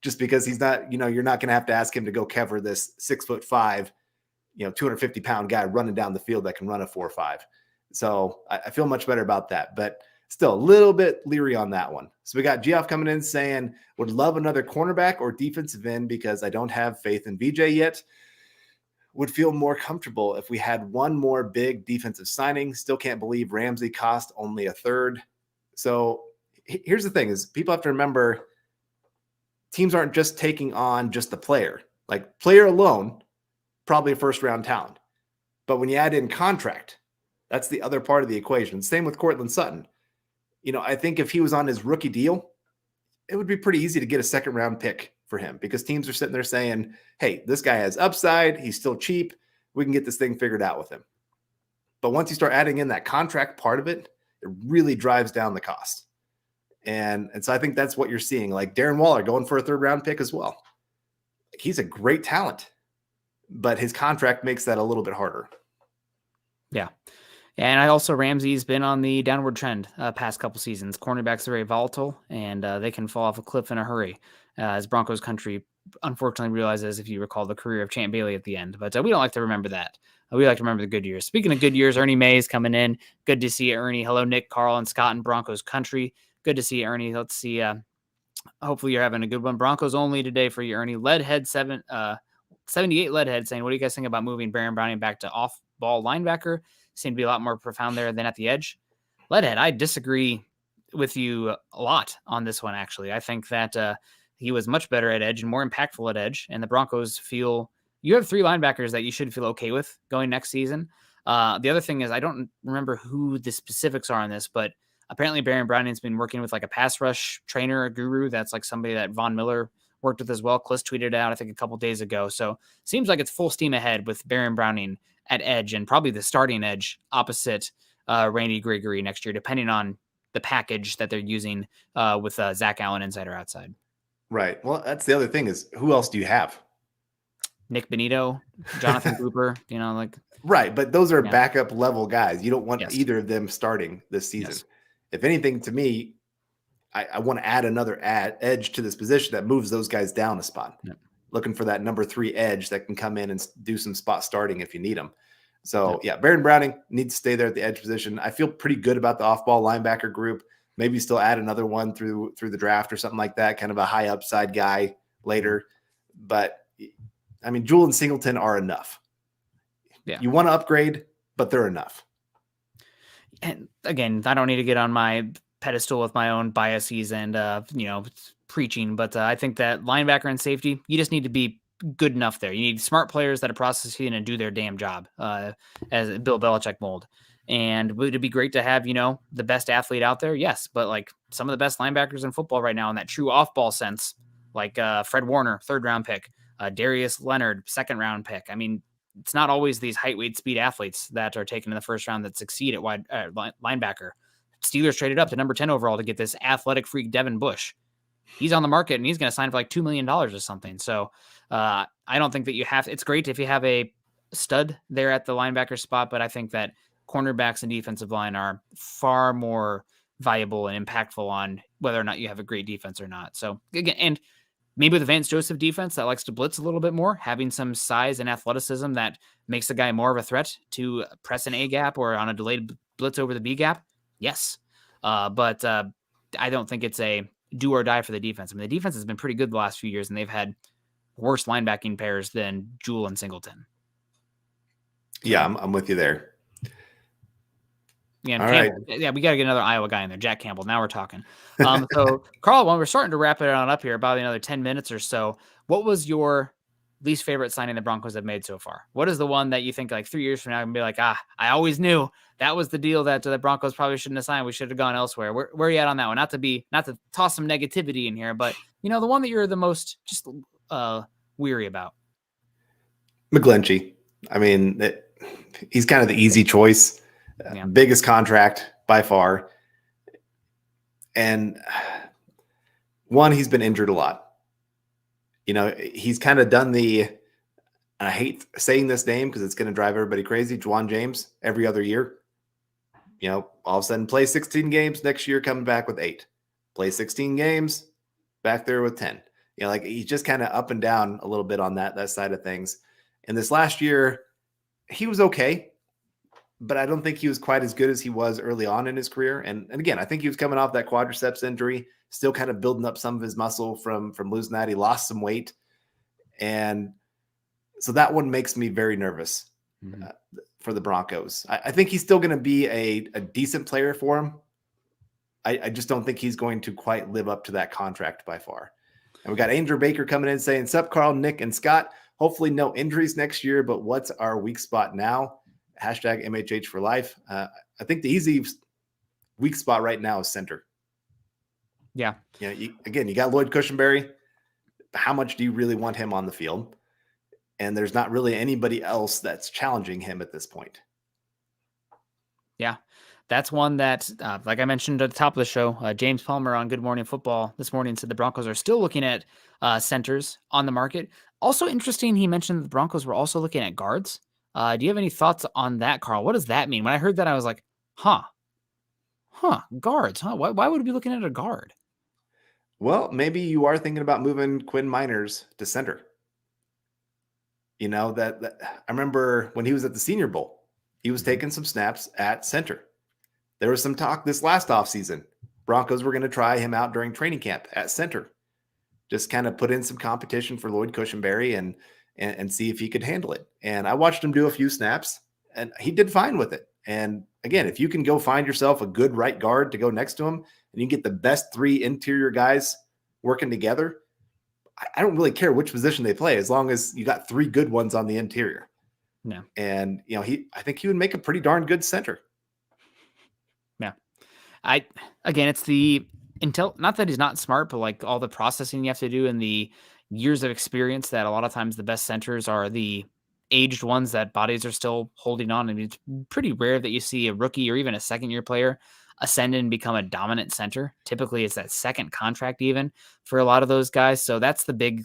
just because he's not, you're not going to have to ask him to go cover this 6'5", 250-pound guy running down the field that can run a 4.5. So I feel much better about that, but still a little bit leery on that one. So we got Geoff coming in saying, would love another cornerback or defensive end because I don't have faith in VJ yet. Would feel more comfortable if we had one more big defensive signing. Still can't believe Ramsey cost only a third. So here's the thing is people have to remember teams aren't just taking on just the player. Like, player alone, probably a first-round talent. But when you add in contract, that's the other part of the equation. Same with Cortland Sutton. I think if he was on his rookie deal, it would be pretty easy to get a second-round pick for him because teams are sitting there saying, hey, this guy has upside. He's still cheap. We can get this thing figured out with him. But once you start adding in that contract part of it, it really drives down the cost. And so I think that's what you're seeing. Like Darren Waller going for a third-round pick as well. He's a great talent, but his contract makes that a little bit harder. Yeah. And Ramsey's been on the downward trend past couple seasons. Cornerbacks are very volatile, and they can fall off a cliff in a hurry, as Broncos country unfortunately realizes, if you recall, the career of Champ Bailey at the end. But we don't like to remember that. We like to remember the good years. Speaking of good years, Ernie Mays coming in. Good to see Ernie. Hello, Nick, Carl, and Scott in Broncos country. Good to see you, Ernie. Let's see. Hopefully you're having a good one. Broncos only today for you, Ernie. Leadhead 78 Leadhead saying, what do you guys think about moving Baron Browning back to off-ball linebacker? Seemed to be a lot more profound there than at the edge. Leadhead, I disagree with you a lot on this one, actually. I think that he was much better at edge and more impactful at edge, and the Broncos feel you have 3 linebackers that you should feel okay with going next season. The other thing is I don't remember who the specifics are on this, but apparently Baron Browning's been working with like a pass rush trainer, a guru. That's like somebody that Von Miller worked with as well. Kliss tweeted out, I think, a couple days ago. So seems like it's full steam ahead with Baron Browning at edge and probably the starting edge opposite Randy Gregory next year, depending on the package that they're using with Zach Allen inside or outside. Right. Well, that's the other thing is who else do you have? Nick Benito, Jonathan Cooper, like. Right. But those are Yeah. backup level guys. You don't want Yes. either of them starting this season. Yes. If anything, to me, I want to add another edge to this position that moves those guys down a spot. Yeah. Looking for that number 3 edge that can come in and do some spot starting if you need them. So yeah, Baron Browning needs to stay there at the edge position. I feel pretty good about the off-ball linebacker group. Maybe still add another one through the draft or something like that, kind of a high upside guy later. But I mean, Jewell and Singleton are enough. Yeah. You want to upgrade, but they're enough. And again, I don't need to get on my pedestal with my own biases and preaching, but I think that linebacker and safety, you just need to be good enough there. You need smart players that are processing and do their damn job, as Bill Belichick mold. And would it be great to have, the best athlete out there? Yes. But like some of the best linebackers in football right now in that true off-ball sense, like Fred Warner, 3rd round pick, Darius Leonard, 2nd round pick. I mean, it's not always these height, weight, speed athletes that are taken in the 1st round that succeed at linebacker. Steelers traded up to number 10 overall to get this athletic freak, Devin Bush. He's on the market and he's going to sign for like $2 million or something. So I don't think that it's great if you have a stud there at the linebacker spot, but I think that cornerbacks and defensive line are far more valuable and impactful on whether or not you have a great defense or not. So again, and maybe with a Vance Joseph defense that likes to blitz a little bit more, having some size and athleticism that makes the guy more of a threat to press an A gap or on a delayed blitz over the B gap. Yes. But I don't think it's a do or die for the defense. I mean, the defense has been pretty good the last few years, and they've had worse linebacking pairs than Jewell and Singleton. So, yeah, I'm with you there. Yeah, Campbell, right. Yeah, we got to get another Iowa guy in there, Jack Campbell. Now we're talking. So, Carl, when we're starting to wrap it on up here, about another 10 minutes or so, what was your least favorite signing the Broncos have made so far? What is the one that you think like 3 years from now, I'm going to be like, I always knew that was the deal that the Broncos probably shouldn't have signed. We should have gone elsewhere. Where are you at on that one? Not to toss some negativity in here, but the one that you're the most just weary about. McGlinchey. I mean, he's kind of the easy choice. Yeah. Biggest contract by far. And one, he's been injured a lot. He's kind of done I hate saying this name because it's going to drive everybody crazy, Juwan James, every other year. All of a sudden play 16 games, next year coming back with 8. Play 16 games, back there with 10. Like he's just kind of up and down a little bit on that side of things. And this last year, he was okay, but I don't think he was quite as good as he was early on in his career. And again, I think he was coming off that quadriceps injury, still kind of building up some of his muscle from losing that. He lost some weight. And so that one makes me very nervous for the Broncos. I think he's still going to be a decent player for him. I just don't think he's going to quite live up to that contract by far. And we got Andrew Baker coming in saying, "Sup, Carl, Nick, and Scott. Hopefully no injuries next year, but what's our weak spot now? Hashtag MHH for life." I think the easy weak spot right now is center. Yeah. You got Lloyd Cushenberry. How much do you really want him on the field? And there's not really anybody else that's challenging him at this point. Yeah. That's one that, like I mentioned at the top of the show, James Palmer on Good Morning Football this morning said the Broncos are still looking at centers on the market. Also interesting, he mentioned the Broncos were also looking at guards. Do you have any thoughts on that, Carl? What does that mean? When I heard that, I was like, guards, huh? Why would we be looking at a guard? Well, maybe you are thinking about moving Quinn Miners to center. That I remember when he was at the Senior Bowl, he was taking some snaps at center. There was some talk this last offseason. Broncos were going to try him out during training camp at center. Just kind of put in some competition for Lloyd Cushenberry and see if he could handle it. And I watched him do a few snaps, and he did fine with it. And again, if you can go find yourself a good right guard to go next to him, and you can get the best 3 interior guys working together, I don't really care which position they play as long as you got 3 good ones on the interior. No. And, I think he would make a pretty darn good center. Yeah. It's the intel, not that he's not smart, but like all the processing you have to do and the years of experience that a lot of times the best centers are the aged ones that bodies are still holding on. I mean, it's pretty rare that you see a rookie or even a second-year player ascend and become a dominant center. Typically, it's that second contract even for a lot of those guys. So that's the big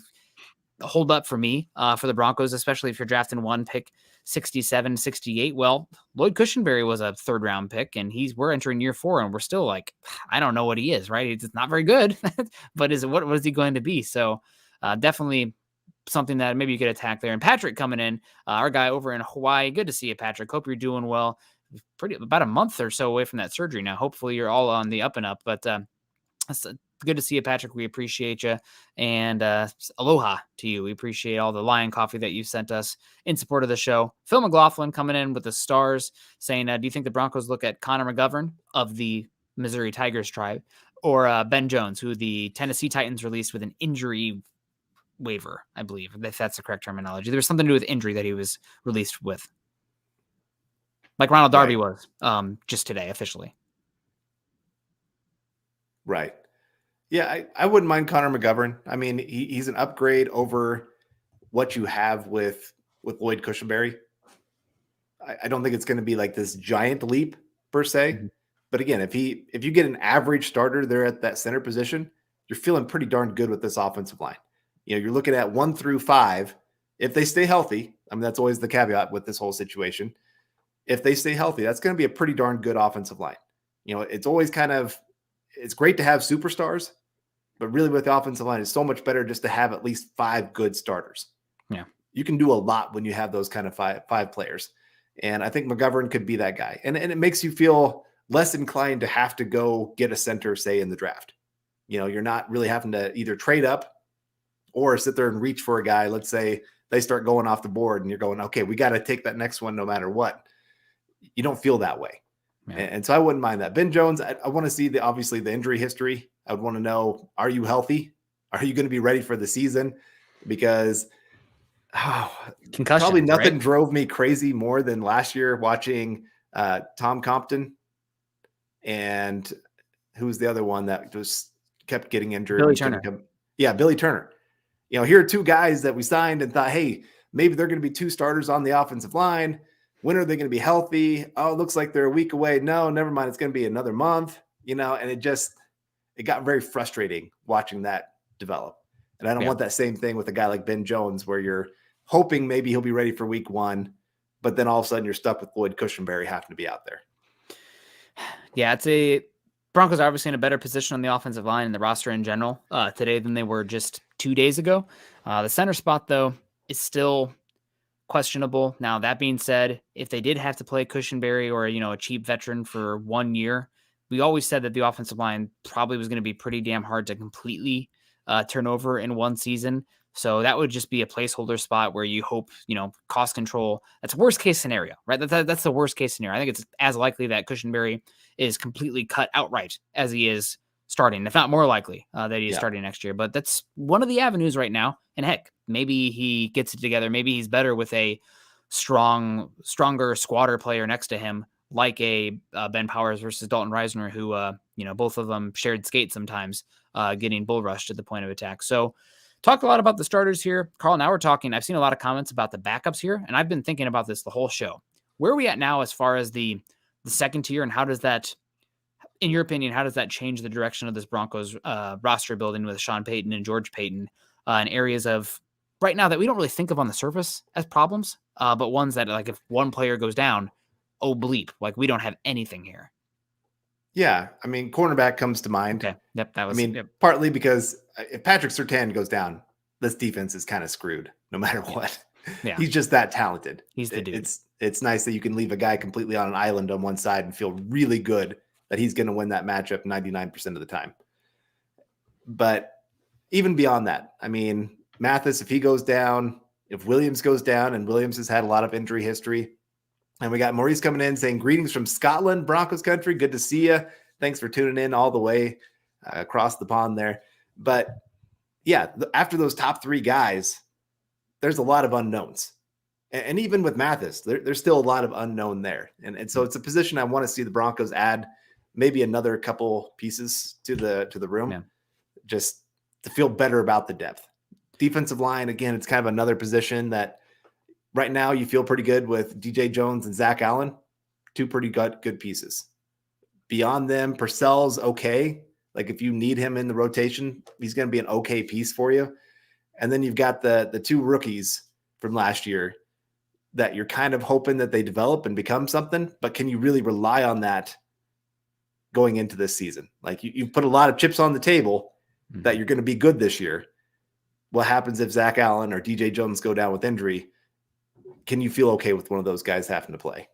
hold up for me for the Broncos, especially if you're drafting one pick 67, 68. Well, Lloyd Cushenberry was a third round pick, and we're entering year 4, and we're still like, I don't know what he is, right? He's not very good, but what is he going to be? So definitely something that maybe you could attack there. And Patrick coming in, our guy over in Hawaii. Good to see you, Patrick. Hope you're doing well. About a month or so away from that surgery now. Hopefully you're all on the up and up, but that's good to see you, Patrick. We appreciate you. And aloha to you. We appreciate all the Lion coffee that you sent us in support of the show. Phil McLaughlin coming in with the stars saying, do you think the Broncos look at Connor McGovern of the Missouri Tigers tribe or Ben Jones, who the Tennessee Titans released with an injury waiver, I believe, if that's the correct terminology. There was something to do with injury that he was released with. Like Ronald Darby was just today, officially. Right. Yeah, I wouldn't mind Connor McGovern. I mean, he's an upgrade over what you have with Lloyd Cushenberry. I don't think it's going to be like this giant leap per se. Mm-hmm. But again, if you get an average starter there at that center position, you're feeling pretty darn good with this offensive line. You're looking at 1 through 5. If they stay healthy, I mean, that's always the caveat with this whole situation. If they stay healthy, that's going to be a pretty darn good offensive line. It's always it's great to have superstars, but really with the offensive line, it's so much better just to have at least 5 good starters. Yeah. You can do a lot when you have those kind of five players. And I think McGovern could be that guy. And it makes you feel less inclined to have to go get a center, say, in the draft. You're not really having to either trade up or sit there and reach for a guy. Let's say they start going off the board and you're going, okay, we got to take that next one no matter what. You don't feel that way. Yeah. And so I wouldn't mind that. Ben Jones, I want to see obviously the injury history. I would want to know, are you healthy? Are you going to be ready for the season? Because probably nothing drove me crazy more than last year watching Tom Compton and who's the other one that just kept getting injured. Billy Turner. Billy Turner. Here are 2 guys that we signed and thought, hey, maybe they're going to be 2 starters on the offensive line. When are they going to be healthy? Oh, it looks like they're a week away. No, never mind. It's going to be another month, and it got very frustrating watching that develop. And I don't want that same thing with a guy like Ben Jones, where you're hoping maybe he'll be ready for week 1, but then all of a sudden you're stuck with Lloyd Cushenberry having to be out there. Yeah, Broncos are obviously in a better position on the offensive line and the roster in general today than they were just 2 days ago. The center spot, though, is still questionable. Now, that being said, if they did have to play Cushenberry or, a cheap veteran for 1 year, we always said that the offensive line probably was going to be pretty damn hard to completely turn over in one season. So that would just be a placeholder spot where you hope, cost control. That's worst case scenario, right? That's the worst case scenario. I think it's as likely that Cushenberry is completely cut outright as he is starting, if not more likely that he is starting next year. But that's one of the avenues right now. And heck, maybe he gets it together. Maybe he's better with a stronger squatter player next to him, like a Ben Powers versus Dalton Reisner, who, both of them shared skates sometimes, getting bull rushed at the point of attack. So talked a lot about the starters here. Carl, now we're talking, I've seen a lot of comments about the backups here, and I've been thinking about this the whole show. Where are we at now as far as the second tier, and how does that, in your opinion, how does that change the direction of this Broncos roster building with Sean Payton and George Payton in areas of right now that we don't really think of on the surface as problems, but ones that, like, if one player goes down, oh bleep, like we don't have anything here. Yeah, I mean, cornerback comes to mind. Okay, yep, that was. Partly because if Patrick Surtain goes down, this defense is kind of screwed, no matter what. Yeah. He's just that talented. He's the dude. It's nice that you can leave a guy completely on an island on one side and feel really good that he's going to win that matchup 99% of the time. But even beyond that, I mean, Mathis, if he goes down, if Williams goes down, and Williams has had a lot of injury history. And we got Maurice coming in saying, greetings from Scotland, Broncos country. Good to see you. Thanks for tuning in all the way across the pond there. But yeah, after those top 3 guys, there's a lot of unknowns. And even with Mathis, there's still a lot of unknown there. And so it's a position I want to see the Broncos add maybe another couple pieces to the room, just to feel better about the depth. Defensive line, again, it's kind of another position that right now you feel pretty good with DJ Jones and Zach Allen, 2 pretty good pieces. beyond them, Purcell's okay. Like if you need him in the rotation, he's going to be an okay piece for you. And then you've got the two rookies from last year that you're kind of hoping that they develop and become something, but can you really rely on that going into this season? Like you've put a lot of chips on the table that you're going to be good this year. What happens if Zach Allen or DJ Jones go down with injury? Can you feel okay with one of those guys having to play?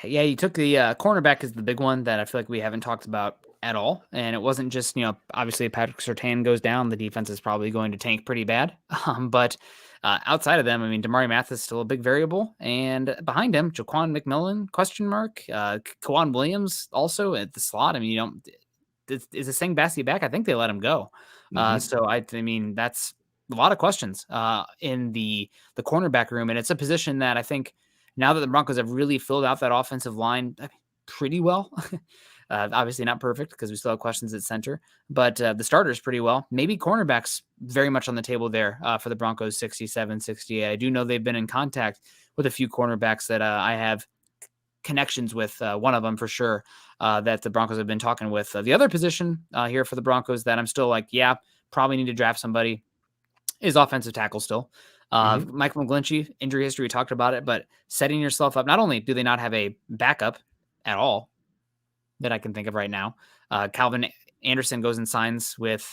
Yeah, you took the cornerback is the big one that I feel like we haven't talked about at all. And it wasn't just, obviously if Patrick Surtain goes down, the defense is probably going to tank pretty bad. But outside of them, I mean, Damari Mathis is still a big variable. And behind him, Jaquan McMillan, question mark. Kawan Williams also at the slot. I mean, is this thing Bassie back? I think they let him go. So I mean, that's a lot of questions in the cornerback room. And it's a position that I think now that the Broncos have really filled out that offensive line pretty well, obviously not perfect because we still have questions at center, but the starters pretty well. Maybe cornerbacks very much on the table there for the Broncos 67, 68. I do know they've been in contact with a few cornerbacks that I have connections with, one of them for sure, that the Broncos have been talking with. The other position here for the Broncos that I'm still like, yeah, probably need to draft somebody is offensive tackle still. Michael McGlinchey, injury history, we talked about it, but setting yourself up, not only do they not have a backup at all that I can think of right now, Calvin Anderson goes and signs with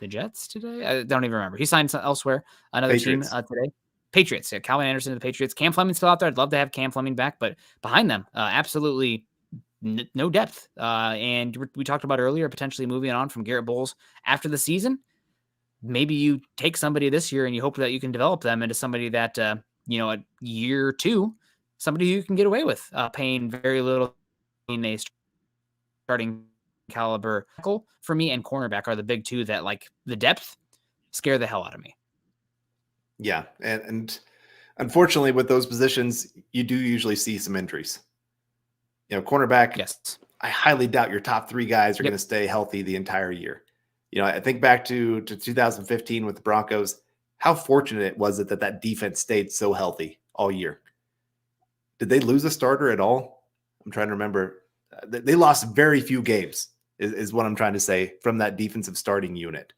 the Jets today. I don't even remember. He signed elsewhere, another Patriots. team today. Patriots. Yeah, Calvin Anderson to the Patriots. Cam Fleming's still out there. I'd love to have Cam Fleming back, but behind them, absolutely no depth. And we talked about earlier, potentially moving on from Garrett Bowles after the season. Maybe you take somebody this year and you hope that you can develop them into somebody that, a year two, somebody you can get away with paying very little in a starting caliber. For me and cornerback are the big two that, like, the depth scare the hell out of me. Yeah. And unfortunately with those positions, you do usually see some injuries. Cornerback, yes, I highly doubt your top three guys are going to stay healthy the entire year. I think back to 2015 with the Broncos, how fortunate was it that defense stayed so healthy all year? Did they lose a starter at all? I'm trying to remember. They lost very few games is what I'm trying to say from that defensive starting unit.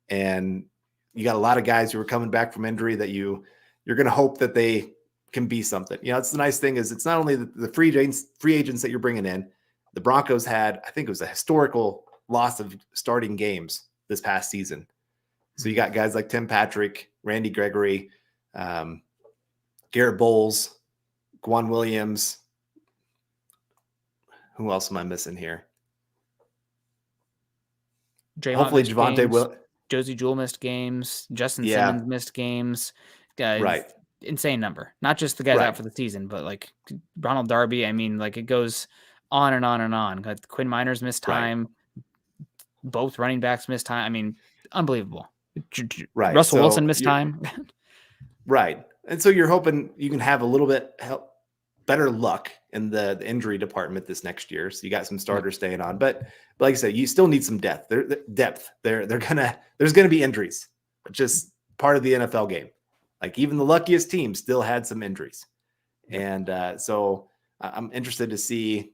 And you got a lot of guys who are coming back from injury that you're going to hope that they can be something. It's the nice thing is it's not only the free agents that you're bringing in. The Broncos had, I think it was a historical loss of starting games this past season. So you got guys like Tim Patrick, Randy Gregory, Garrett Bowles, Gwan Williams. Who else am I missing here? Hopefully Javonte will. Josie Jewell missed games. Justin Simmons missed games. Right. Insane number. Not just the guys out for the season, but like Ronald Darby. I mean, like it goes on and on and on. Quinn Miners missed time. Right. Both running backs missed time. I mean, unbelievable. Right. Russell Wilson missed time. Right. And so you're hoping you can have a little bit better luck in the injury department this next year. So you got some starters staying on, but like I said, you still need some depth. There's gonna be injuries, but just part of the NFL game. Like even the luckiest team still had some injuries. And so I'm interested to see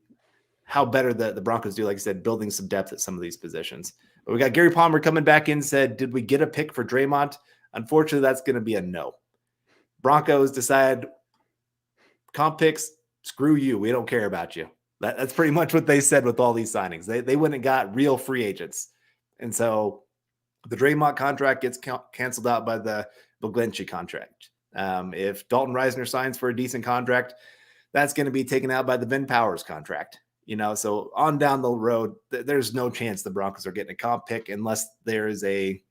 how better the Broncos do, like I said, building some depth at some of these positions. But we got Gary Palmer coming back in, said, did we get a pick for Draymond? Unfortunately, that's going to be a no. Broncos decide comp picks, screw you. We don't care about you. That's pretty much what they said with all these signings. They went and got real free agents. And so the Draymond contract gets canceled out by the McGlinchey contract. If Dalton Reisner signs for a decent contract, that's going to be taken out by the Ben Powers contract. So on down the road, there's no chance the Broncos are getting a comp pick unless there is a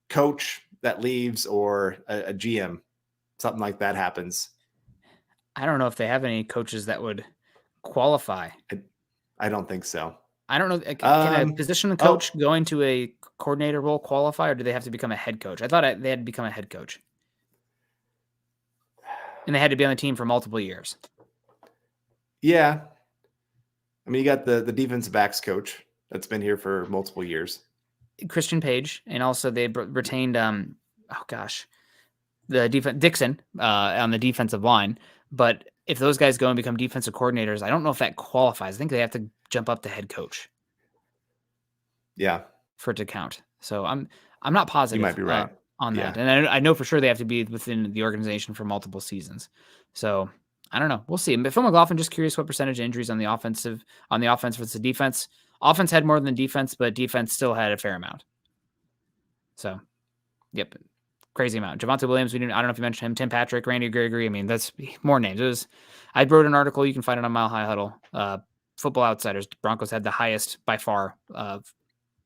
coach that leaves or a GM, something like that happens. I don't know if they have any coaches that would qualify. I don't think so. I don't know. Can a position coach go into a coordinator role qualify, or do they have to become a head coach? I thought they had to become a head coach. And they had to be on the team for multiple years. Yeah. I mean, you got the defensive backs coach that's been here for multiple years. Christian Page. And also they retained, the Dixon on the defensive line. But if those guys go and become defensive coordinators, I don't know if that qualifies. I think they have to jump up to head coach. Yeah. For it to count. So I'm not positive. You might be right. On that. And I know for sure they have to be within the organization for multiple seasons. So I don't know. We'll see. But Phil McLaughlin, just curious what percentage of injuries on the offense versus the defense. Offense had more than defense, but defense still had a fair amount. So, yep. Crazy amount. Javonte Williams, I don't know if you mentioned him, Tim Patrick, Randy Gregory. I mean, that's more names. I wrote an article. You can find it on Mile High Huddle. Football Outsiders. Broncos had the highest by far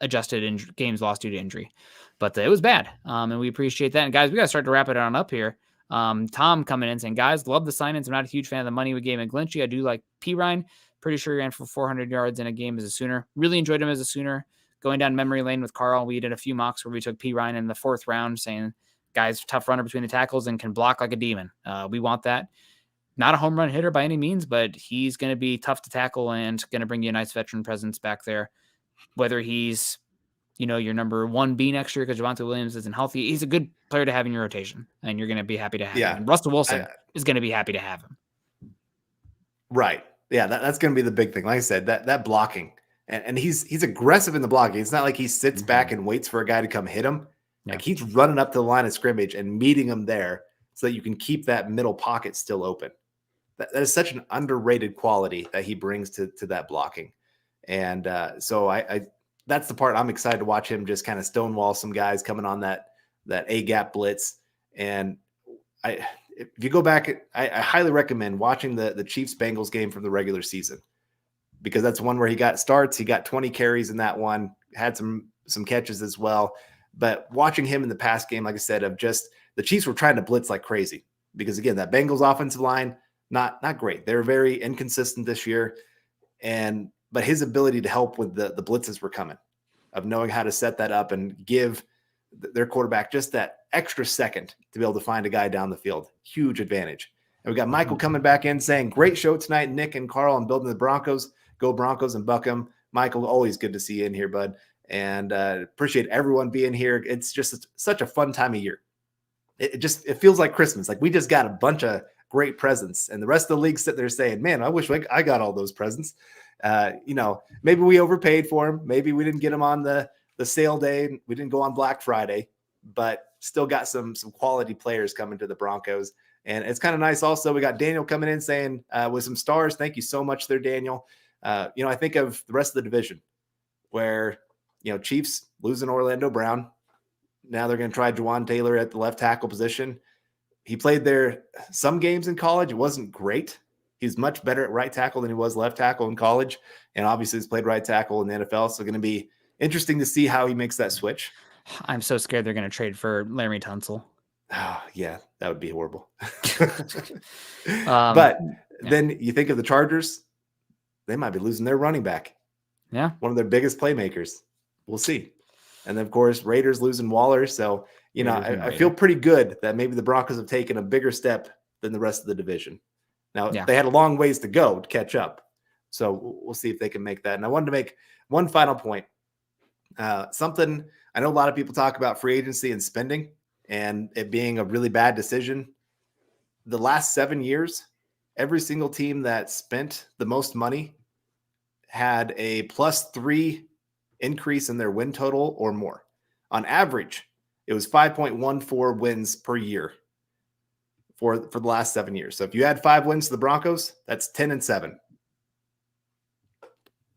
adjusted games lost due to injury, but it was bad. And we appreciate that. And guys, we got to start to wrap it on up here. Tom coming in saying, guys, love the signings. I'm not a huge fan of the money we gave McGlinchey. I do like Perine. Pretty sure he ran for 400 yards in a game as a Sooner. Really enjoyed him as a Sooner. Going down memory lane with Carl, we did a few mocks where we took Perine in the 4th round, saying, guys, tough runner between the tackles and can block like a demon. We want that. Not a home run hitter by any means, but he's going to be tough to tackle and going to bring you a nice veteran presence back there. Whether he's, your number 1B next year because Javonte Williams isn't healthy, he's a good player to have in your rotation, and you're going to be happy to have him. And Russell Wilson is going to be happy to have him. Right. Yeah, that's going to be the big thing. Like I said, that blocking, and he's aggressive in the blocking. It's not like he sits back and waits for a guy to come hit him. Yeah. Like he's running up to the line of scrimmage and meeting him there so that you can keep that middle pocket still open. That is such an underrated quality that he brings to that blocking. And so I that's the part I'm excited to watch him just kind of stonewall some guys coming on that A-gap blitz. And if you go back, I highly recommend watching the Chiefs-Bengals game from the regular season, because that's one where he got starts. He got 20 carries in that one, had some catches as well. But watching him in the past game, like I said, of just the Chiefs were trying to blitz like crazy because, again, that Bengals offensive line, not great. They're very inconsistent this year. But his ability to help with the blitzes were coming, of knowing how to set that up and give their quarterback just that extra second to be able to find a guy down the field. Huge advantage. And we got Michael coming back in saying, great show tonight, Nick and Carl, on building the Broncos. Go Broncos and buck 'em. Michael, always good to see you in here, bud. And appreciate everyone being here. It's just such a fun time of year. It feels like Christmas. Like we just got a bunch of great presents, and the rest of the league sit there saying, man, I wish I got all those presents. Maybe we overpaid for them. Maybe we didn't get them on the sale day. We didn't go on Black Friday, but still got some quality players coming to the Broncos. And it's kind of nice. Also, we got Daniel coming in saying with some stars. Thank you so much there, Daniel. I think of the rest of the division where, Chiefs losing Orlando Brown. Now they're going to try Juwan Taylor at the left tackle position. He played there some games in college. It wasn't great. He's much better at right tackle than he was left tackle in college. And obviously he's played right tackle in the NFL. So going to be interesting to see how he makes that switch. I'm so scared they're going to trade for Larry Tunsil. Oh, yeah, that would be horrible. But then you think of the Chargers, they might be losing their running back. Yeah. One of their biggest playmakers. We'll see. And then, of course, Raiders losing Waller. So, I feel pretty good that maybe the Broncos have taken a bigger step than the rest of the division. Now, they had a long ways to go to catch up. So we'll see if they can make that. And I wanted to make one final point. Something I know a lot of people talk about free agency and spending and it being a really bad decision. The last 7 years, every single team that spent the most money had a +3 increase in their win total or more. On average, it was 5.14 wins per year for the last 7 years. So if you add 5 wins to the Broncos, that's 10-7.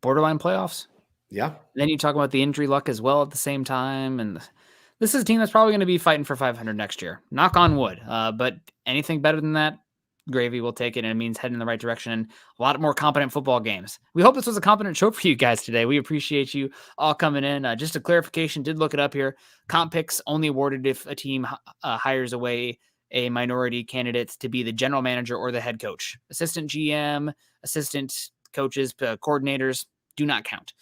Borderline playoffs. Yeah. And then you talk about the injury luck as well at the same time. And this is a team that's probably going to be fighting for 500 next year. Knock on wood. But anything better than that, gravy will take it, and it means heading in the right direction and a lot more competent football games. We hope this was a competent show for you guys today. We appreciate you all coming in. Just a clarification, did look it up here. Comp picks only awarded if a team hires away a minority candidate to be the general manager or the head coach. Assistant GM, assistant coaches, coordinators do not count.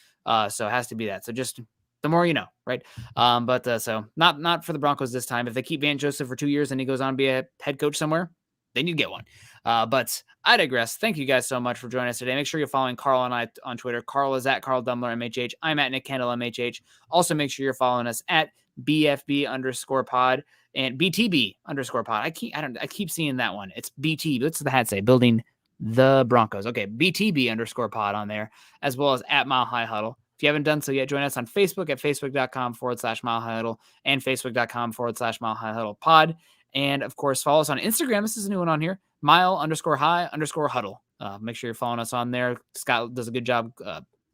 So it has to be that. So just the more you know, right? So not for the Broncos this time. If they keep Van Joseph for 2 years and he goes on to be a head coach somewhere, then you get one. But I digress. Thank you guys so much for joining us today. Make sure you're following Carl and I on Twitter. Carl is at Carl Dumler, MHH. I'm at Nick Kendell, MHH. Also, make sure you're following us at BFB_pod and BTB_pod. I keep seeing that one. It's BT. What's the hat say? Building the Broncos. Okay. BTB_pod on there, as well as at Mile High Huddle. If you haven't done so yet, join us on Facebook at facebook.com/Mile High Huddle and facebook.com/Mile High Huddle pod. And of course, follow us on Instagram. This is a new one on here. Mile_High_Huddle. Make sure you're following us on there. Scott does a good job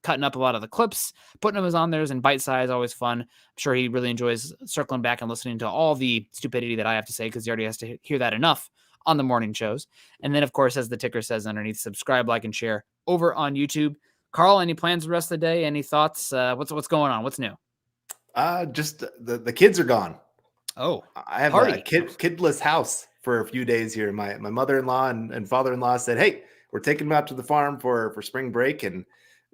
cutting up a lot of the clips, putting them on theirs in bite size, always fun. I'm sure he really enjoys circling back and listening to all the stupidity that I have to say, because he already has to hear that enough on the morning shows. And then, of course, as the ticker says underneath, subscribe, like, and share over on YouTube. Carl, any plans the rest of the day? Any thoughts? What's going on? What's new? Just the kids are gone. Oh, I have a kidless house for a few days here. My mother-in-law and father-in-law said, "Hey, we're taking them out to the farm for spring break." And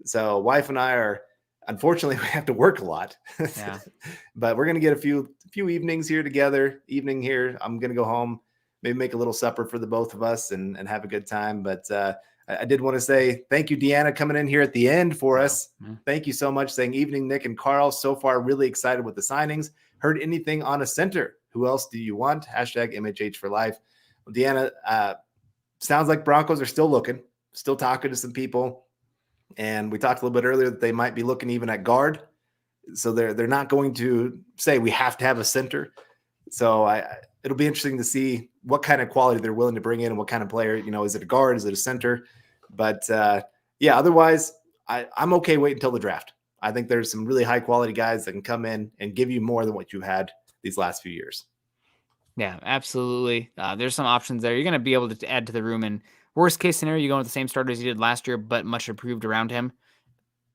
so wife and I are, unfortunately, we have to work a lot. Yeah. But we're going to get a few evenings here together. Evening here. I'm going to go home, maybe make a little supper for the both of us and have a good time. But I did want to say thank you, Deanna, coming in here at the end for us. Thank you so much. Saying evening, Nick and Carl. So far, really excited with the signings. Heard anything on a center? Who else do you want? #MHH for life. Well, Deanna, sounds like Broncos are still looking, still talking to some people. And we talked a little bit earlier that they might be looking even at guard. So they're not going to say we have to have a center. So it'll be interesting to see what kind of quality they're willing to bring in and what kind of player, is it a guard? Is it a center? But otherwise I'm okay waiting until the draft. I think there's some really high quality guys that can come in and give you more than what you had these last few years. Yeah, absolutely. There's some options there. You're going to be able to add to the room. And worst case scenario, you go with the same starters you did last year, but much improved around him.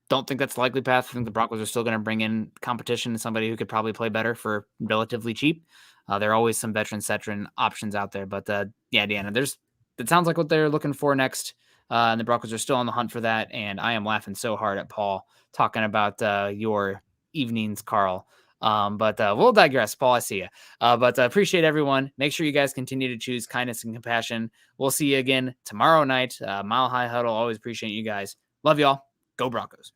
Don't think that's the likely path. I think the Broncos are still going to bring in competition, somebody who could probably play better for relatively cheap. There are always some veteran options out there. But Deanna, it sounds like what they're looking for next. And the Broncos are still on the hunt for that. And I am laughing so hard at Paul talking about your evenings, Carl. But we'll digress. Paul, I see you. But appreciate everyone. Make sure you guys continue to choose kindness and compassion. We'll see you again tomorrow night. Mile High Huddle. Always appreciate you guys. Love y'all. Go Broncos.